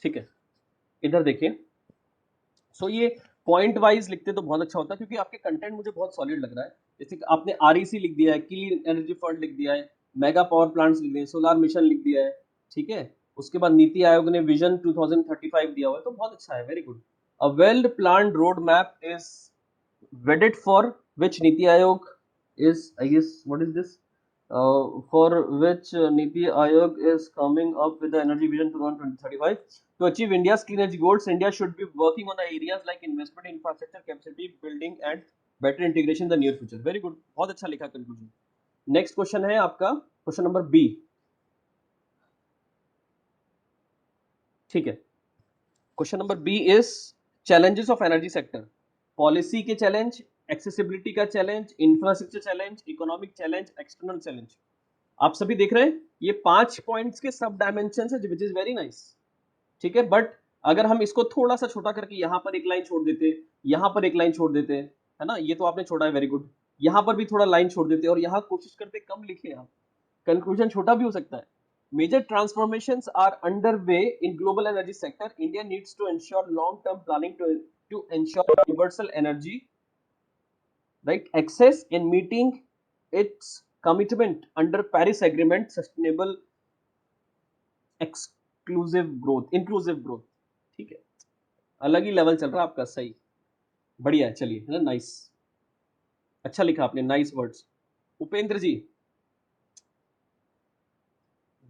ठीक है, इधर देखिए। सो ये पॉइंट वाइज लिखते तो बहुत अच्छा होता है, क्योंकि आपके कंटेंट मुझे बहुत सॉलिड लग रहा है। जैसे कि आपने आरईसी लिख दिया है, क्लीन एनर्जी फंड लिख दिया है, मेगा पावर प्लांट्स लिख दिए हैं, सोलार मिशन लिख दिया है, ठीक है। उसके बाद नीति आयोग ने विजन 2035 दिया हुआ है, तो बहुत अच्छा है, very good. A well planned road map is wedded for which Niti Aayog is, I guess, what is this? For which Niti Aayog is coming up with the Energy Vision 2035. To achieve India's clean energy goals, India should be working on the areas like investment in infrastructure, capacity building and better integration in the near future. Very good, बहुत अच्छा लिखा conclusion. Next question है आपका question number B. ठीक है, question number B is challenges of energy sector. Policy के challenge, accessibility का challenge, infrastructure challenge, economic challenge, external challenge. आप सभी देख रहे हैं ये 5 पॉइंट्स के सब डायमेंशन है, विच इज वेरी नाइस। ठीक है, बट अगर हम इसको थोड़ा सा छोटा करके यहाँ पर एक लाइन छोड़ देते, यहाँ पर एक लाइन छोड़ देते, है ना, ये तो आपने छोड़ा है, वेरी गुड। यहाँ पर भी थोड़ा लाइन छोड़ देते और यहाँ कोशिश करते कम लिखे आप, कंक्लूजन छोटा भी हो सकता है। Major transformations are underway in global energy sector. India needs to ensure long-term planning to ensure universal energy, right, access in meeting its commitment under Paris Agreement, sustainable, inclusive growth. ठीक है, अलग ही level चल रहा है आपका, सही, बढ़िया है, चलिए, है ना, नाइस, अच्छा लिखा आपने, nice words. Upendra ji,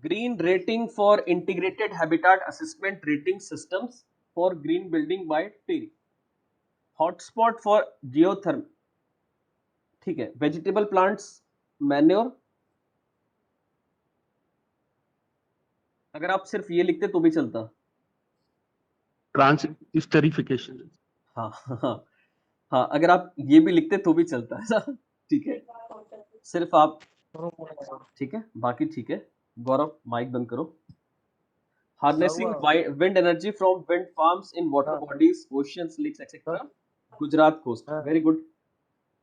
green rating for integrated habitat assessment rating systems for green building by TERI, hotspot for geothermal, ठीक है, vegetable plants manure। अगर आप सिर्फ ये लिखते तो भी चलता। ट्रांसस्टेरिफिकेशन। हाँ हाँ हाँ, अगर आप ये भी लिखते तो भी चलता है, ठीक है, सिर्फ आप, ठीक है, बाकी ठीक है। गौरव माइक बंद करो। Harnessing wind energy from wind farms in water bodies, oceans, lakes, etc. Gujarat coast, very good.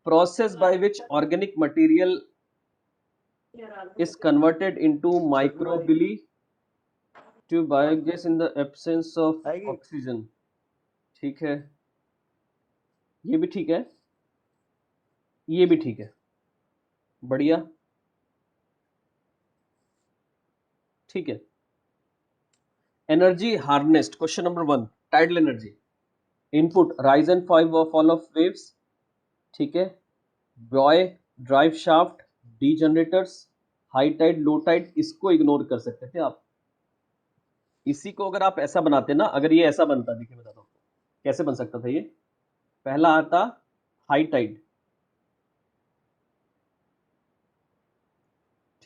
Process by which organic material is converted into microbilly to biogas in the absence of oxygen, ठीक है, ये भी ठीक है, ये भी ठीक है, बढ़िया, ठीक है। Energy harnessed, question number 1, tidal energy input, rise and fall of waves, ठीक है, by drive shaft, the generators, high tide, low tide, इसको इग्नोर कर सकते थे आप। इसी को अगर आप ऐसा बनाते ना, अगर ये ऐसा बनता, देखिए बताता हूँ कैसे बन सकता था ये। पहला आता हाई टाइड,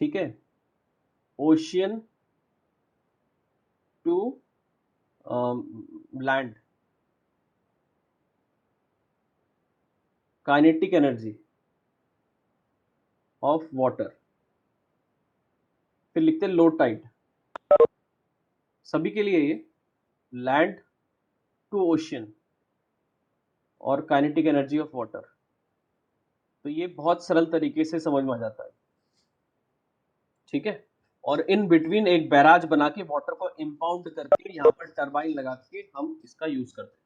ठीक है, ocean to land, kinetic energy of water, फिर लिखते लो टाइड, सभी के लिए ये लैंड टू ओशियन और काइनेटिक एनर्जी ऑफ वाटर। तो ये बहुत सरल तरीके से समझ में आ जाता है, ठीक है। और इन बिटवीन एक बैराज बना के वाटर को इंपाउंड करके यहाँ पर टरबाइन लगा के हम इसका यूज करते हैं,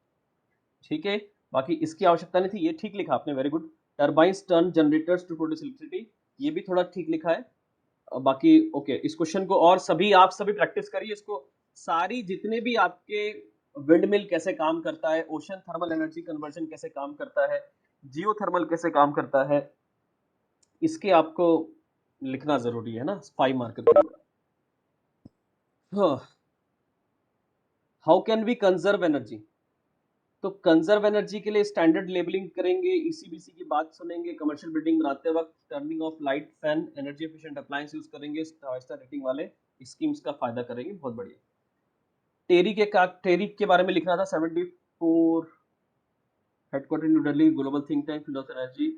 ठीक है। बाकी इसकी आवश्यकता नहीं थी, ये ठीक लिखा आपने, very good. Turbines turn generators to produce electricity, ये भी थोड़ा ठीक लिखा है। बाकी ओके, इस क्वेश्चन को और सभी आप सभी प्रैक्टिस करिए इसको, सारी जितने भी आपके विंड मिल कैसे काम करता है, ओशन थर्मल एनर्जी कन्वर्जन कैसे काम करता है, जियो थर्मल कैसे काम करता है, इसके आपको लिखना जरूरी है ना, 5 मार्कर के लिए। How can we conserve energy, तो कंजर्व एनर्जी के लिए स्टैंडर्ड लेबलिंग करेंगे, ईसीबीसी की बात सुनेंगे, कमर्शियल बिल्डिंग बनाते वक्त turning of light fan, energy efficient appliance use करेंगे, स्टार रेटिंग वाले स्कीम्स का फायदा करेंगे, बहुत बढ़िया। टेरी के बारे में लिखना था, 74 headquarter new Delhi, global think tank field of energy,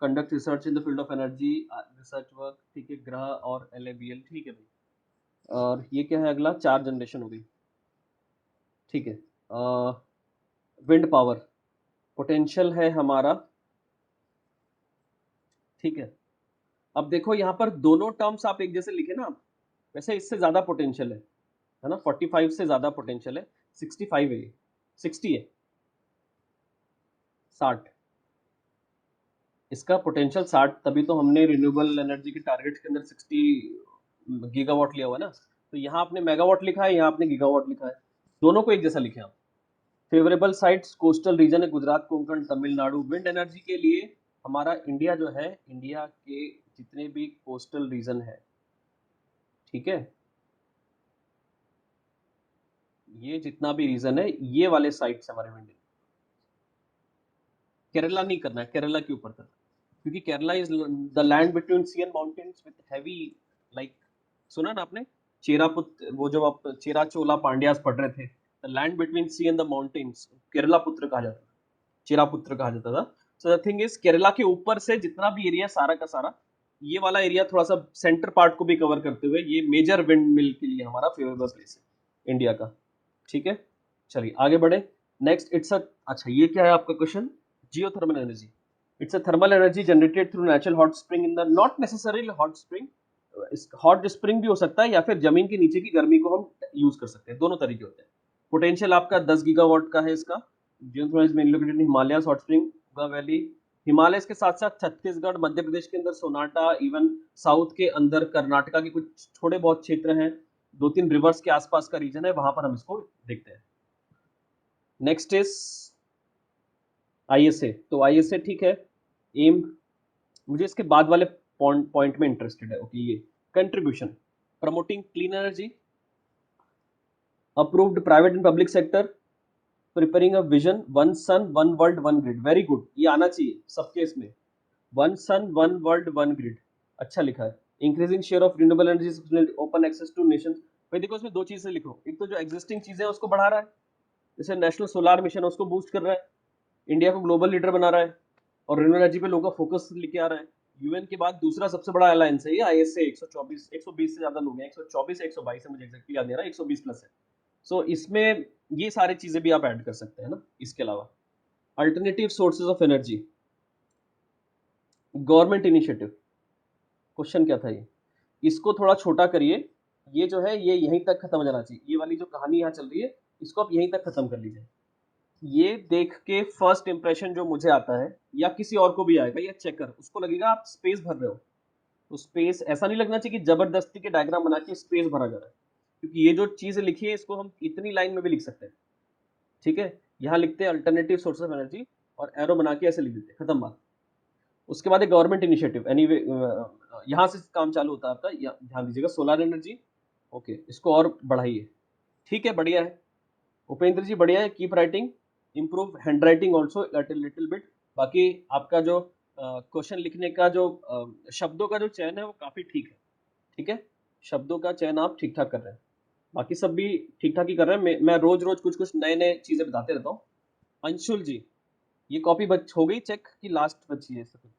conduct research in the field of energy, research work, ठीक है, ग्रह और LABL, ठीक है भाई। और ये क्या है अगला, 4 जनरेशन हो गई, ठीक है। विंड पावर पोटेंशियल है हमारा, ठीक है। अब देखो यहाँ पर दोनों टर्म्स आप एक जैसे लिखे ना, वैसे इससे ज्यादा पोटेंशियल है, है ना, 45 से ज्यादा पोटेंशियल है, 65 है, 60 है, 60, इसका पोटेंशियल 60, तभी तो हमने रिन्यूएबल एनर्जी के टारगेट्स के अंदर 60 गीगावाट लिया हुआ है ना। तो यहाँ आपने मेगावाट लिखा है, यहाँ आपने गीगावाट लिखा है, दोनों को एक जैसा लिखे आप। फेवरेबल साइट्स कोस्टल रीजन है, गुजरात, कोंकण, तमिलनाडु। विंड एनर्जी के लिए हमारा इंडिया जो है, इंडिया के जितने भी कोस्टल रीजन है, ठीक है, ये जितना भी रीजन है, ये वाले साइट्स हमारे विंड। केरला नहीं करना है, केरला के ऊपर करना है, क्योंकि Kerala is the land between sea and mountains with heavy, like, सुना ना आपने चेरापुत्र, वो जो आप चेरा चोला पांड्यास पढ़ रहे थे, the land between sea and the mountains, Keralaputra कहा जाता था, चेरापुत्र कहा जाता था। So the thing is, Kerala के ऊपर से जितना भी एरिया सारा का सारा, ये वाला एरिया थोड़ा सा सेंटर पार्ट को भी कवर करते हुए, ये मेजर विंड मिल के लिए हमारा फेवरेबल प्लेस है इंडिया का, ठीक है। चलिए आगे बढ़े। नेक्स्ट इट्स अ, अच्छा ये क्या है आपका question, geothermal energy. It's a thermal energy generated through natural hot spring in the, not necessarily hot spring, hot spring भी हो सकता है या फिर जमीन के नीचे की गर्मी को हम यूज कर सकते हैं, दोनों तरीके होते हैं। पोटेंशियल आपका 10 गीगावाट का है इसका। Geothermal is mainly located in Himalaya, hot spring, उगा वैली, हिमालय के साथ साथ छत्तीसगढ़, मध्य प्रदेश के अंदर सोनाटा, इवन साउथ के अंदर कर्नाटका के कुछ थोड़े बहुत क्षेत्र हैं, 2-3 रिवर्स के आसपास का रीजन है, वहां पर हम इसको देखते हैं। Next is ISA. तो आईएसए ठीक है, एम, मुझे इसके बाद वाले पॉइंट में इंटरेस्टेड है। ओके, ये contribution, promoting clean energy, approved private and public sector, preparing a vision, one sun one world one grid, very good, ये आना चाहिए सबके इसमें, one sun one world one grid, अच्छा लिखा है। Increasing share of renewable energy, open access to nations. भाई देखो इसमें दो चीजें लिखो, एक तो जो एग्जिस्टिंग चीजें हैं उसको बढ़ा रहा है, जैसे नेशनल सोलार मिशन है उसको बूस्ट कर रहा है, इंडिया को ग्लोबल लीडर बना रहा है, और रिन्यूएबल एनर्जी पे लोगों का फोकस लेके आ रहा है। यूएन के बाद दूसरा सबसे बड़ा अलायंस है ये आईएसए, 124 120 से ज्यादा लोग हैं, 124 122 है, मुझे एग्जैक्टली याद नहीं आ रहा, 120 प्लस है। सो इसमें ये सारी चीजें भी आप ऐड कर सकते हैं ना। इसके अलावा alternative sources of energy, government initiative, question क्या था ये, इसको थोड़ा छोटा करिए, ये जो है ये यहीं तक खत्म हो जाना चाहिए, ये वाली जो कहानी यहाँ चल रही है इसको आप यहीं तक खत्म कर लीजिए। ये देख के फर्स्ट इंप्रेशन जो मुझे आता है, या किसी और को भी आएगा, या चेकर, उसको लगेगा आप स्पेस भर रहे हो, तो स्पेस ऐसा नहीं लगना चाहिए कि जबरदस्ती के डायग्राम बना के स्पेस भरा जा रहा है, क्योंकि ये जो चीज लिखी है इसको हम इतनी लाइन में भी लिख सकते हैं, ठीक है। यहाँ लिखते हैं अल्टरनेटिव सोर्स ऑफ एनर्जी और एरो बना के ऐसे लिख देते हैं, खत्म बात। उसके बाद एक गवर्नमेंट इनिशिएटिव, एनीवे यहाँ से काम चालू होता है आपका, ध्यान दीजिएगा, सोलर एनर्जी, ओके, इसको और बढ़ाइए, ठीक है, बढ़िया है उपेंद्र जी, बढ़िया है, keep writing, improve hand writing also little bit. बाकी आपका जो क्वेश्चन लिखने का जो शब्दों का जो चयन है वो काफी ठीक है, ठीक है, शब्दों का चयन आप ठीक ठाक कर रहे हैं, बाकी सब भी ठीक ठाक ही कर रहे हैं। मैं रोज रोज कुछ कुछ नए नए चीजें बताते रहता हूँ। अंशुल जी, ये कॉपी बच हो गई चेक कि लास्ट बची है सब कुछ,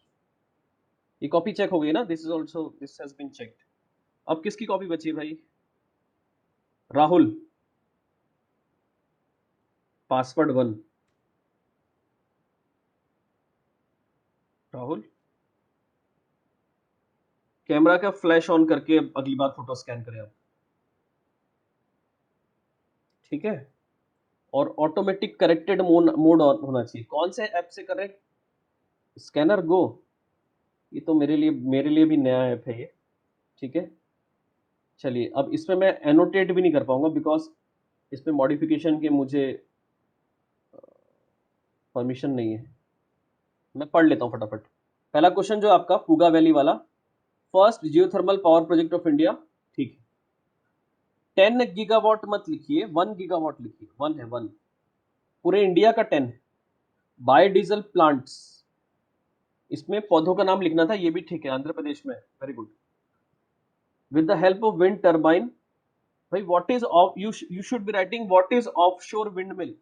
ये कॉपी चेक हो गई ना, this is also, this has been checked. अब किसकी कॉपी बची है भाई, राहुल, पासवर्ड 1, राहुल, कैमरा का फ्लैश ऑन करके अगली बार फोटो स्कैन करें आप, ठीक है। और ऑटोमेटिक करेक्टेड मोड ऑन होना चाहिए, कौन से ऐप से करें, स्कैनर गो, ये तो मेरे लिए भी नया ऐप है ये, ठीक है। चलिए अब इसमें मैं एनोटेट भी नहीं कर पाऊंगा, बिकॉज इसमें मॉडिफिकेशन के मुझे परमिशन नहीं है। मैं पढ़ लेता हूँ फटाफट। पहला क्वेश्चन जो आपका पूगा वैली वाला, first geothermal power project of India, ठीक है। 10 गीगावाट मत लिखिए, 1 गीगावाट लिखिए, 1 है 1, पूरे इंडिया का 10 है। बायोडीजल प्लांट्स, इसमें पौधों का नाम लिखना था, ये भी ठीक है, आंध्र प्रदेश में, very good. With the help of wind turbine, भाई what is off, you should be writing what is offshore wind mill.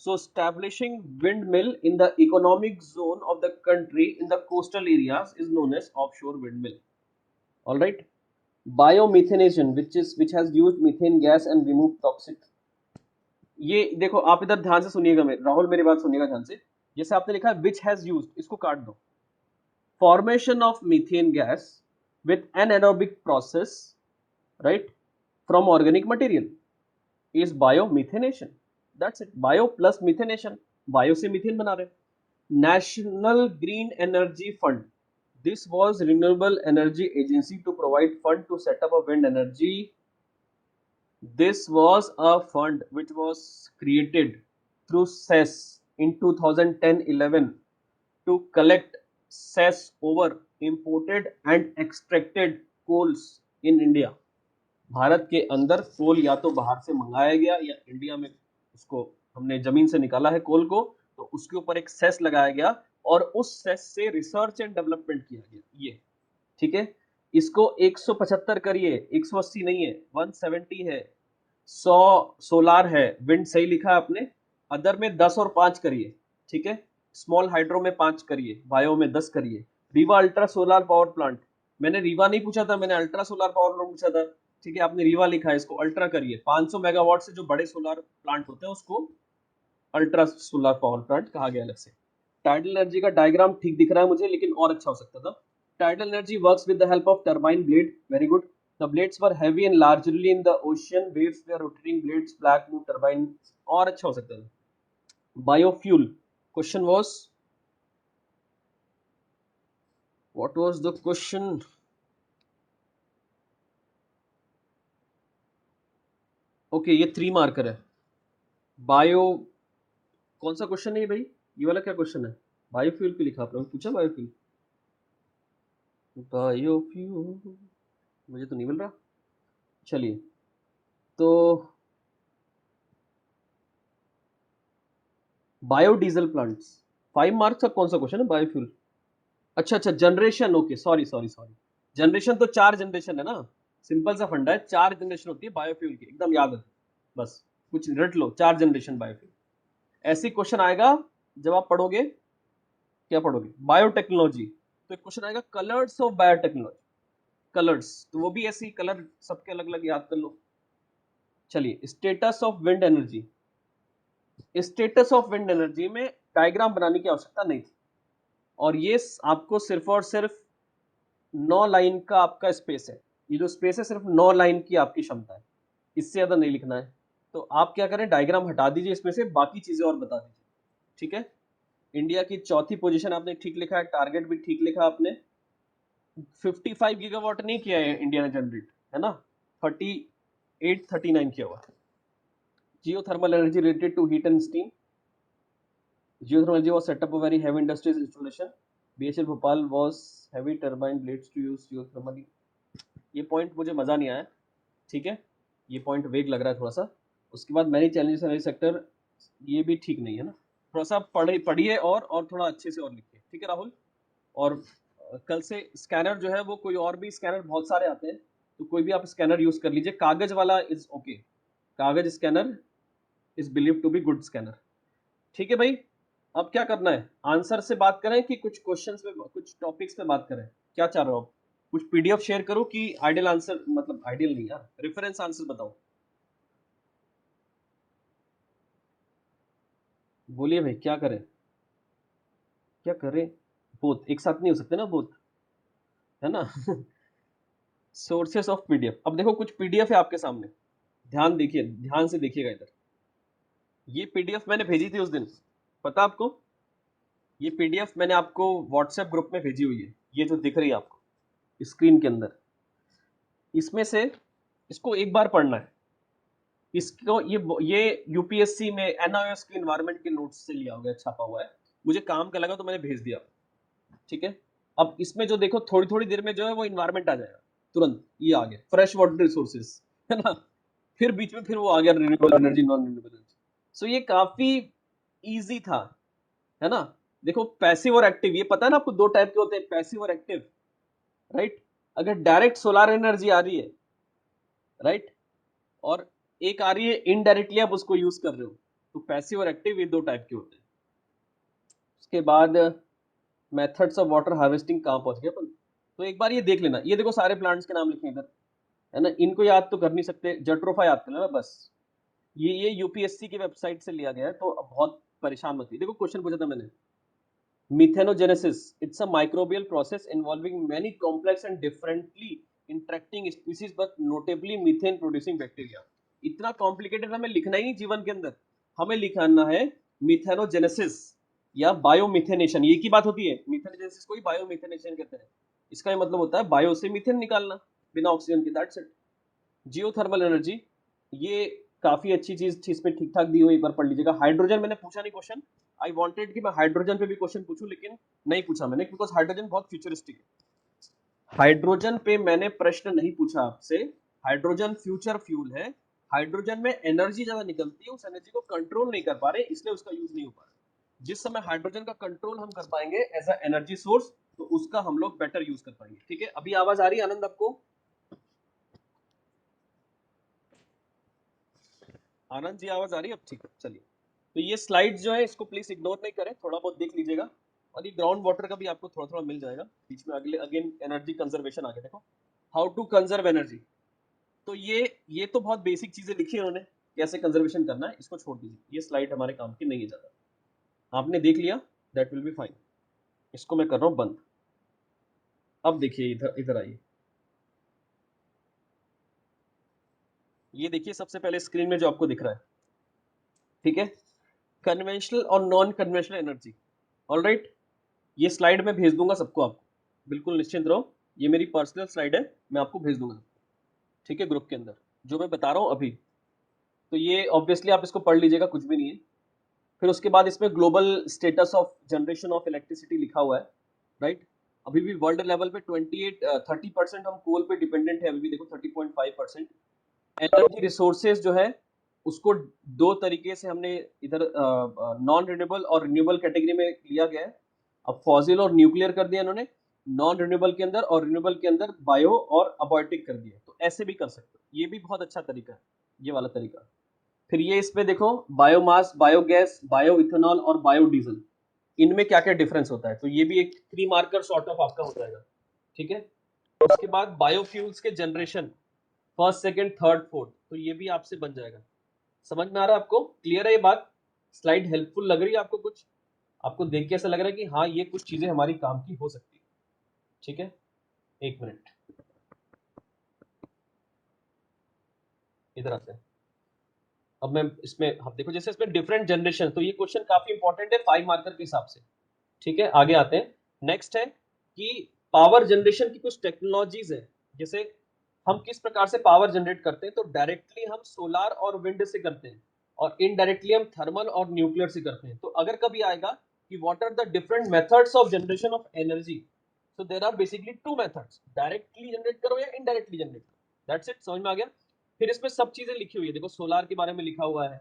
So establishing windmill in the economic zone of the country in the coastal areas is known as offshore windmill. All right. Biomethanation, which has used methane gas and removed toxic. ये देखो आप इधर ध्यान से सुनिएगा, राहुल मेरी बात सुनिएगा ध्यान से। जैसे आपने लिखा है which has used, इसको काट दो। Formation of methane gas with anaerobic process, right, from organic material. Is biomethanation, that's it, bio plus methanation, bio से मीथेन बना रहे हैं। National green energy fund, this was renewable energy agency to provide fund to set up a wind energy, this was a fund which was created through cess in 2010-11 to collect cess over imported and extracted coals in India। Bharat के अंदर कोल या तो बाहर से मंगाया गया या India में उसको हमने जमीन से निकाला है कोल को, तो उसके ऊपर एक सेस लगाया गया और उस सेस से रिसर्च एंड डेवलपमेंट किया गया। ये ठीक है, इसको 175 करिए, 180 नहीं है, 170 है, 100 सोलार है, विंड सही लिखा है आपने, अदर में 10 और 5 करिए, ठीक है, स्मॉल हाइड्रो में 5 करिए, बायो में 10 करिए, Rewa ultra solar power plant, मैंने रीवा नहीं पूछा था, मैंने अल्ट्रा सोलार पावर प्लांट पूछा था, ठीक है, आपने रीवा लिखा है, इसको अल्ट्रा करिए, 500 मेगावाट से जो बड़े सोलार प्लांट होते हैं उसको अल्ट्रा सोलर पावर प्लांट कहा गया अलग से। टाइडल एनर्जी का डायग्राम ठीक दिख रहा है मुझे, लेकिन और अच्छा हो सकता था। Tidal energy works with the help of turbine blade, very good. The blades were heavy and largely in the ocean, waves way rotating blades, black move turbine, और अच्छा हो सकता था। Biofuel, question was, what was the question? Okay, ये 3 marker है। Bio, कौन सा question है ये भाई? ये वाला क्या क्वेश्चन है? बायोफ्यूल क्यों लिखा आपने, पूछा बायोफ्यूल? बायोफ्यूल मुझे तो नहीं मिल रहा। चलिए, तो बायोडीजल प्लांट्स, 5 मार्क्स का कौन सा क्वेश्चन है? बायोफ्यूल, अच्छा अच्छा, generation, okay, sorry sorry sorry, generation तो 4 जनरेशन है ना, सिंपल सा फंडा है, 4 जनरेशन होती है बायोफ्यूल की, एकदम याद है, बस कुछ रट लो, 4 जनरेशन बायोफ्यूल। ऐसी क्वेश्चन आएगा जब आप पढ़ोगे, क्या पढ़ोगे? बायोटेक्नोलॉजी, तो एक क्वेश्चन आएगा कलर्स ऑफ बायोटेक्नोलॉजी, कलर्स, तो वो भी ऐसी कलर सबके अलग अलग याद कर लो। चलिए, status of wind energy, status of wind energy में डायग्राम बनाने की आवश्यकता नहीं थी, और ये आपको सिर्फ और सिर्फ 9 लाइन का आपका स्पेस है, ये जो स्पेस है सिर्फ 9 लाइन की आपकी क्षमता है, इससे ज्यादा नहीं लिखना है। तो आप क्या करें, डायग्राम हटा दीजिए इसमें से, बाकी चीजें और बता दीजिए, ठीक है। इंडिया की चौथी पोजीशन आपने ठीक लिखा है, टारगेट भी ठीक लिखा आपने, 55 गीगावाट नहीं किया है इंडिया ने जनरेट, है ना, 38-39 किया हुआ। Geothermal energy related to heat and steam, geothermal energy was set up a very heavy industries installation, BHEL Bhopal was heavy turbine blades to use geothermal। ये पॉइंट मुझे मजा नहीं आया, ठीक है, ये पॉइंट वेग लग रहा है थोड़ा सा। उसके बाद मैनी चैलेंजेस एनर्जी सेक्टर, ये भी ठीक नहीं है ना, थोड़ा सा पढ़िए और थोड़ा अच्छे से और लिखिए, ठीक है राहुल। और कल से स्कैनर जो है वो कोई और भी स्कैनर बहुत सारे आते हैं, तो कोई भी आप स्कैनर यूज कर लीजिए, कागज वाला is okay, Kagaz scanner is believe to be good scanner, ठीक है भाई। अब क्या करना है, आंसर से बात करें कि कुछ क्वेश्चंस पे, कुछ टॉपिक्स पे बात करें, क्या चाह रहे हो आप? कुछ पीडीएफ शेयर करो कि आइडियल आंसर, मतलब आइडियल नहीं यार, रेफरेंस आंसर बताओ, बोलिए भाई, क्या करें, क्या करें? बोथ एक साथ नहीं हो सकते ना, बोथ, है ना। सोर्सेस ऑफ पीडीएफ, अब देखो कुछ पीडीएफ है आपके सामने, ध्यान देखिए, ध्यान से देखिएगा इधर, ये पीडीएफ मैंने भेजी थी उस दिन, पता आपको? ये पीडीएफ मैंने आपको व्हाट्सएप ग्रुप में भेजी हुई है, ये जो दिख रही है आपको स्क्रीन के अंदर, इसमें से इसको एक बार पढ़ना है, इसको ये यूपीएससी में एनआईएस के एनवायरनमेंट के नोट्स से लिया हुआ है, छापा हुआ है, मुझे काम का लगा तो मैंने भेज दिया, ठीक है। अब इसमें जो देखो थोड़ी थोड़ी देर में जो है वो इन्वायरमेंट आ जाएगा, तुरंत ये आ गया फ्रेश वाटर रिसोर्सेज, है ना, फिर बीच में फिर वो आ गया renewable energy, non renewable energy. So ये काफी इजी था, है ना। देखो पैसिव और एक्टिव, ये पता है ना आपको, 2 टाइप के होते हैं, पैसिव और एक्टिव, राइट। अगर डायरेक्ट सोलर एनर्जी आ रही है, राइट, और एक आ रही है इनडायरेक्टली आप उसको यूज कर रहे हो, तो पैसिव और एक्टिव ये 2 टाइप के होते हैं। उसके बाद मेथड्स ऑफ वाटर हार्वेस्टिंग कहाँ पहुंच गए अपन, तो एक बार ये देख लेना, ये देखो सारे प्लांट्स के नाम लिखे इधर, है ना, इनको याद तो कर नहीं सकते, जट्रोफा याद कर लेना बस, ये यूपीएससी की वेबसाइट से लिया गया है, तो बहुत परेशान मत, देखो क्वेश्चन पूछा था मैंने, methanogenesis, it's a microbial process involving many complex and differently interacting species but notably methane producing bacteria, इतना कॉम्प्लिकेटेड हमें लिखना ही नहीं जीवन के अंदर, हमें लिखाना है मिथेनोजेनेसिस या बायोमिथेनेशन। ये की बात होती है, मिथेनोजेनेसिस को ही बायोमिथेनेशन कहते हैं। इसका ये मतलब होता है बायो से मीथेन निकालना बिना ऑक्सीजन के, दैट्स इट। जियोथर्मल एनर्जी, ये काफी अच्छी चीज थी, इसमें ठीक ठाक दी हुई, एक बार पढ़ लीजिएगा। हाइड्रोजन मैंने पूछा नहीं क्वेश्चन, आई वांटेड कि मैं हाइड्रोजन पे भी क्वेश्चन पूछूं, लेकिन नहीं पूछा मैंने, बिकॉज हाइड्रोजन बहुत फ्यूचरिस्टिक है। हाइड्रोजन पे मैंने प्रश्न नहीं पूछा आपसे, हाइड्रोजन फ्यूचर फ्यूल है, हाइड्रोजन में एनर्जी ज्यादा निकलती है, उस एनर्जी को कंट्रोल नहीं कर पा रहे, इसलिए उसका यूज नहीं हो पा रहा। जिस समय हाइड्रोजन का कंट्रोल हम कर पाएंगे एज अ एनर्जी सोर्स, तो उसका हम लोग बेटर यूज कर पाएंगे। ठीक है, अभी आवाज आ रही है आनंद आपको? आनंद जी आवाज आ रही है अब? ठीक है, चलिए। तो ये स्लाइड जो है इसको प्लीज इग्नोर नहीं करें, थोड़ा बहुत देख लीजिएगा, और ये ग्राउंड वाटर का भी आपको थोड़ा थोड़ा मिल जाएगा बीच में। अगले अगेन एनर्जी कंजर्वेशन आगे देखो, हाउ टू कंजर्व एनर्जी। तो ये तो बहुत बेसिक चीजें लिखी है उन्होंने, कैसे कंजर्वेशन करना है, इसको छोड़ दीजिए, ये स्लाइड हमारे काम की नहीं है ज्यादा। आपने देख लिया, दैट विल बी फाइन। इसको मैं कर रहा हूँ बंद। अब देखिए इधर इधर आइए, ये देखिए सबसे पहले स्क्रीन में जो आपको दिख रहा है, ठीक है, कन्वेंशनल और नॉन कन्वेंशनल एनर्जी। ऑलराइट, ये स्लाइड मैं भेज दूंगा सबको, आपको बिल्कुल निश्चिंत रहो, ये मेरी पर्सनल स्लाइड है, मैं आपको भेज दूंगा, ठीक है, ग्रुप के अंदर, जो मैं बता रहा हूँ अभी। तो ये ऑब्वियसली आप इसको पढ़ लीजिएगा, कुछ भी नहीं है। फिर उसके बाद इसमें global status of generation of electricity लिखा हुआ है, राइट। अभी भी वर्ल्ड लेवल पे 30% हम कोल पे डिपेंडेंट है, अभी भी देखो 30.5%। एनर्जी रिसोर्सेज जो है उसको दो तरीके से हमने इधर नॉन रिन्यूएबल और रिन्यूएबल कैटेगरी में लिया गया है। अब फॉसिल और न्यूक्लियर कर दिया इन्होंने नॉन रिन्यूएबल के अंदर, और रिन्यूएबल के अंदर बायो और अबॉर्टिक कर दिया। तो ऐसे भी कर सकते हो, ये भी बहुत अच्छा तरीका है, ये वाला तरीका। फिर ये इसमें देखो बायोमास, बायोगैस, बायो इथेनॉल और बायोडीजल, इनमें क्या क्या डिफरेंस होता है, तो ये भी एक 3 मार्कर सॉर्ट ऑफ आपका हो जाएगा, ठीक है। उसके बाद बायोफ्यूल्स के generation, first second third fourth, तो ये भी आपसे बन जाएगा। समझ में आ रहा है आपको? क्लियर है ये बात? स्लाइड हेल्पफुल लग रही है आपको? कुछ आपको देख के ऐसा लग रहा है कि हाँ ये कुछ चीजें हमारी काम की हो सकती है? ठीक है, एक मिनट, इधर आते हैं। अब मैं इसमें, आप देखो जैसे इसमें डिफरेंट जनरेशन, तो ये क्वेश्चन काफी इंपॉर्टेंट है 5 मार्कर के हिसाब से, ठीक है। आगे आते हैं, नेक्स्ट है कि पावर जनरेशन की कुछ टेक्नोलॉजीज है, जैसे हम किस प्रकार से पावर जनरेट करते हैं, तो डायरेक्टली हम सोलार और विंड से करते हैं, और इनडायरेक्टली हम थर्मल और न्यूक्लियर से करते हैं। तो अगर कभी आएगा कि what are the different methods of generation of energy, so there are basically two methods, directly generate करो या इनडायरेक्टली जनरेट करो, दैट्स इट। समझ में आ गया? फिर इसमें सब चीजें लिखी हुई है, देखो सोलार के बारे में लिखा हुआ है,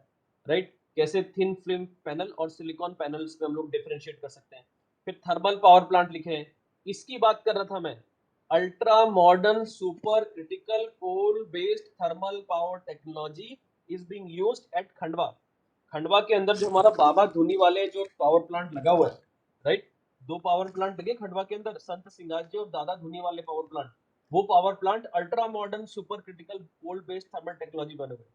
राइट, कैसे थिन फिल्म पैनल और सिलिकॉन पैनल्स पे हम लोग डिफरेंशिएट कर सकते हैं। फिर थर्मल पावर प्लांट लिखे हैं, इसकी बात कर रहा था मैं, ultra modern super critical coal based thermal power technology is being used at Khandwa. Khandwa के अंदर जो हमारा बाबा धुनी वाले जो पावर प्लांट लगा हुआ है, राइट, 2 पावर प्लांट लगे खंडवा के अंदर, संत सिंगार जी और Dada Dhuniwale power plant, वो power plant ultra modern super critical coal based thermal technology बने हुए।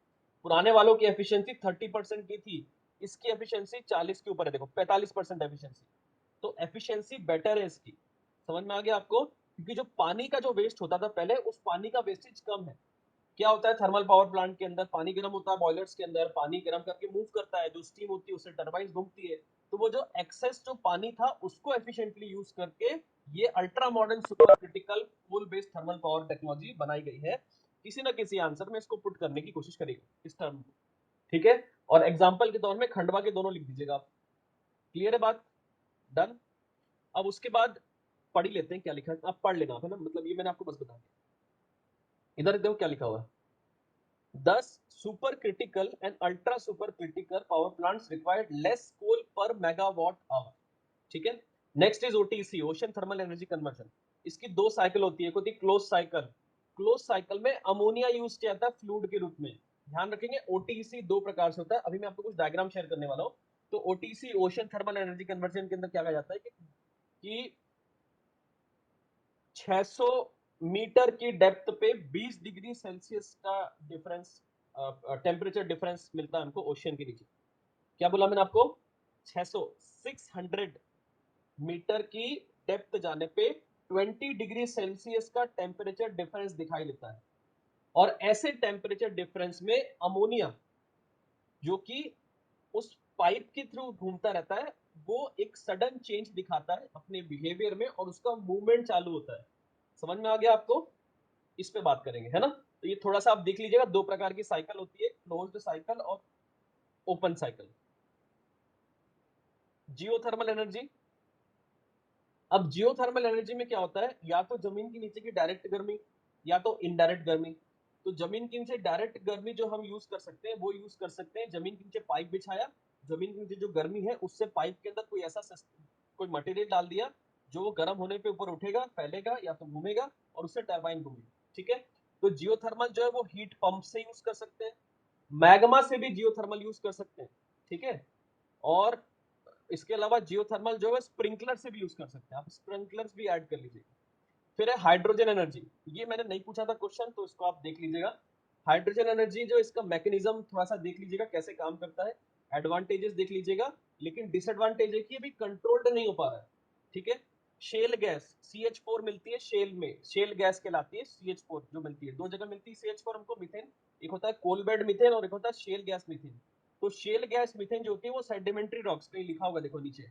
पुराने वालों की एफिशिएंसी 30% की थी, इसकी एफिशिएंसी 40 के ऊपर है, देखो 45% एफिशिएंसी, तो एफिशिएंसी बेटर है इसकी। समझ में आ गया आपको? क्योंकि जो पानी का जो वेस्ट होता था पहले, उस पानी का वेस्टेज कम है। क्या होता है थर्मल पावर प्लांट के अंदर, पानी गर्म होता है बॉयलर्स के अंदर, पानी गर्म करके मूव करता है, जो स्टीम होती है उससे टरबाइन घूमती है, तो वो जो एक्सेस जो पानी था उसको एफिशिएंटली यूज करके ये ultra modern super critical coal based thermal power technology बनाई गई है। किसी ना किसी आंसर में इसको पुट करने की कोशिश करेगा इस टर्म को, ठीक है। और एग्जाम्पल के तौर में खंडवा के दोनों लिख दीजिएगा आप। क्लियर है बात? डन। अब उसके बाद पढ़ ही लेते हैं क्या लिखा है, आप पढ़ लेना आप, है ना, मतलब ये मैंने आपको बस बता दिया। इधर देखो क्या लिखा हुआ है, 10 super critical and ultra super critical power plants required less coal per megawatt hour, ठीक है। Next is OTC, ocean thermal energy conversion. इसकी 2 साइकिल होती है, एक होती है क्लोज साइकिल, क्लोज साइकिल में अमोनिया यूज किया जाता है फ्लूइड के रूप में। ध्यान रखेंगे ओटीसी 2 प्रकार से होता है, अभी मैं आपको कुछ डायग्राम शेयर करने वाला हूं। तो OTC ocean thermal energy conversion के अंदर क्या कहा जाता है कि 600 मीटर की डेप्थ पे 20 डिग्री सेल्सियस का डिफरेंस, टेम्परेचर डिफरेंस मिलता है हमको ओशियन के नीचे। क्या बोला मैंने आपको? 600 600 मीटर की डेप्थ जाने पे 20 डिग्री सेल्सियस का टेम्परेचर डिफरेंस दिखाई देता है। और ऐसे टेम्परेचर डिफरेंस में अमोनिया जो कि उस पाइप के थ्रू घूमता रहता है, वो एक सडन चेंज दिखाता है अपने बिहेवियर में और उसका मूवमेंट चालू होता है। समझ में आ गया आपको? इस पे बात करेंगे, है ना? तो ये थोड़ा सा आप देख लीजिएगा, दो प्रकार की साइकिल होती है, क्लोज्ड साइकिल और ओपन साइकिल। Geothermal energy. अब जियोथर्मल एनर्जी में क्या होता है, या तो जमीन के नीचे की डायरेक्ट गर्मी या तो इनडायरेक्ट गर्मी। तो जमीन के नीचे डायरेक्ट गर्मी जो हम यूज कर सकते हैं वो यूज कर सकते हैं, जमीन के नीचे पाइप बिछाया, जमीन के नीचे जो गर्मी है उससे पाइप के अंदर कोई ऐसा कोई मटेरियल डाल दिया जो वो गर्म होने पे ऊपर उठेगा, फैलेगा या तो घूमेगा और उससे टरबाइन घूमेगी। ठीक है, तो जियोथर्मल जो है वो हीट पंप से यूज कर सकते हैं, मैग्मा से भी जियोथर्मल यूज कर सकते हैं। ठीक है, और इसके अलावा जियोथर्मल जो है स्प्रिंकलर से भी यूज कर सकते हैं, आप स्प्रिंकलर्स भी ऐड कर लीजिएगा। फिर है हाइड्रोजन एनर्जी। ये मैंने नहीं पूछा था क्वेश्चन, तो इसको आप देख लीजिएगा। हाइड्रोजन एनर्जी जो इसका मैकेनिज्म थोड़ा सा देख लीजिएगा कैसे काम करता है, एडवांटेजेस देख लीजिएगा, लेकिन डिसएडवांटेज है कि अभी कंट्रोल्ड नहीं हो पा रहा है। ठीक है, शेल गैस CH4 मिलती है शेल में, शेल गैस कहलाती है CH4 जो मिलती है, दो जगह मिलती है CH4 हमको मीथेन, एक होता है कोल बेड मीथेन और एक होता है शेल गैस मीथेन। तो शेल गैस मीथेन जो होती है वो सेडिमेंट्री रॉक्स, कहीं लिखा होगा देखो नीचे,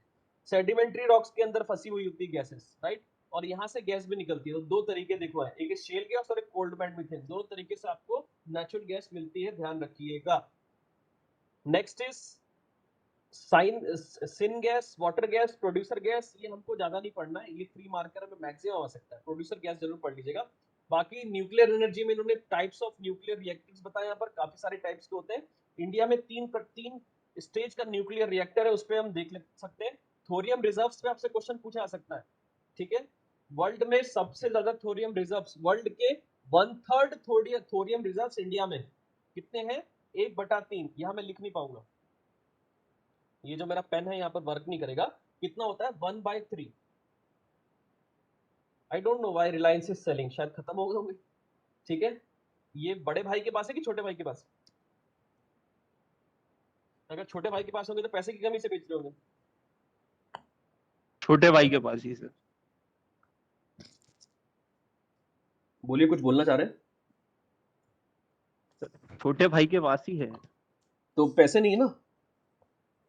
सेडिमेंट्री रॉक्स के अंदर फंसी हुई होती है गैसेस, राइट, और यहाँ से गैस भी निकलती है। तो दो तरीके देखो है, एक शेल गैस और एक कोल्ड बेड मीथेन, दोनों तरीके से आपको नेचुरल गैस मिलती है, ध्यान रखिएगा। Next is syn gas, water gas, producer gas. ये हमको ज्यादा नहीं पढ़ना है, ये 3 मार्कर में मैक्सिमम आ सकता है, प्रोड्यूसर गैस जरूर पढ़ लीजिएगा। बाकी न्यूक्लियर एनर्जी में इन्होंने टाइप्स ऑफ न्यूक्लियर रिएक्टर्स बताए, यहाँ पर काफी सारे टाइप्स के होते हैं। इंडिया में तीन स्टेज का न्यूक्लियर रिएक्टर है, उस पर हम देख सकते हैं। थोरियम रिजर्व्स पे आपसे क्वेश्चन पूछा जा सकता है। ठीक है, वर्ल्ड में सबसे ज्यादा थोरियम रिजर्व्स, वर्ल्ड के 1/3 थोरियम रिजर्व्स इंडिया में कितने हैं, 1/3। यहाँ मैं लिख नहीं पाऊंगा, ये जो मेरा पेन है यहाँ पर वर्क नहीं करेगा। कितना होता है, 1/3। I don't know why Reliance is selling, शायद खत्म हो गए होंगे। ठीक है, ये बड़े भाई के पास है कि छोटे भाई के पास? अगर छोटे भाई के पास होंगे तो पैसे की कमी से बेच रहे होंगे। छोटे भाई के पास ही सर। बोलिए, कुछ बोलना चाह रहे हैं? छोटे भाई के पास ही है। तो पैसे नहीं है ना,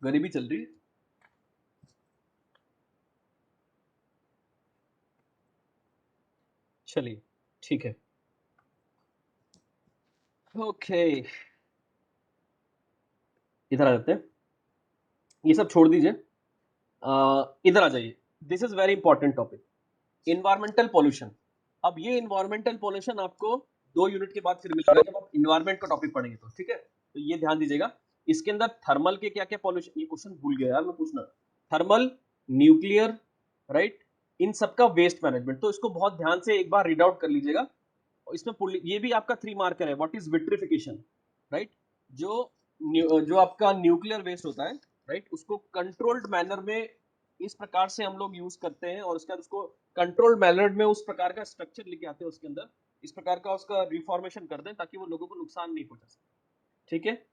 गरीबी चल रही है। चलिए ठीक है, ओके, इधर आ जाते हैं, ये सब छोड़ दीजिए, इधर आ जाइए। This is very important topic, environmental pollution. अब ये इन्वायरमेंटल पॉल्यूशन आपको 2 यूनिट के बाद फिर मिलेगा जब आप इन्वायरमेंट का टॉपिक पढ़ेंगे तो। ठीक है, तो ये ध्यान दीजिएगा, इसके अंदर थर्मल के क्या क्या पॉल्यूशन, ये क्वेश्चन भूल गया यार मैं पूछना, थर्मल, न्यूक्लियर, राइट, इन सबका वेस्ट मैनेजमेंट। तो इसको बहुत ध्यान से एक बार रीड आउट कर लीजिएगा। इसमें ये भी आपका 3 मार्कर है, व्हाट इज विट्रिफिकेशन, राइट, जो आपका न्यूक्लियर वेस्ट होता है, राइट, उसको कंट्रोल्ड मैनर में इस प्रकार से हम लोग यूज करते हैं और उसके बाद उसको कंट्रोल मैनर में उस प्रकार का स्ट्रक्चर लेके आते हैं उसके अंदर, इस प्रकार का उसका रिफॉर्मेशन कर दें ताकि वो लोगों को नुकसान नहीं पहुंचा सके। ठीक है,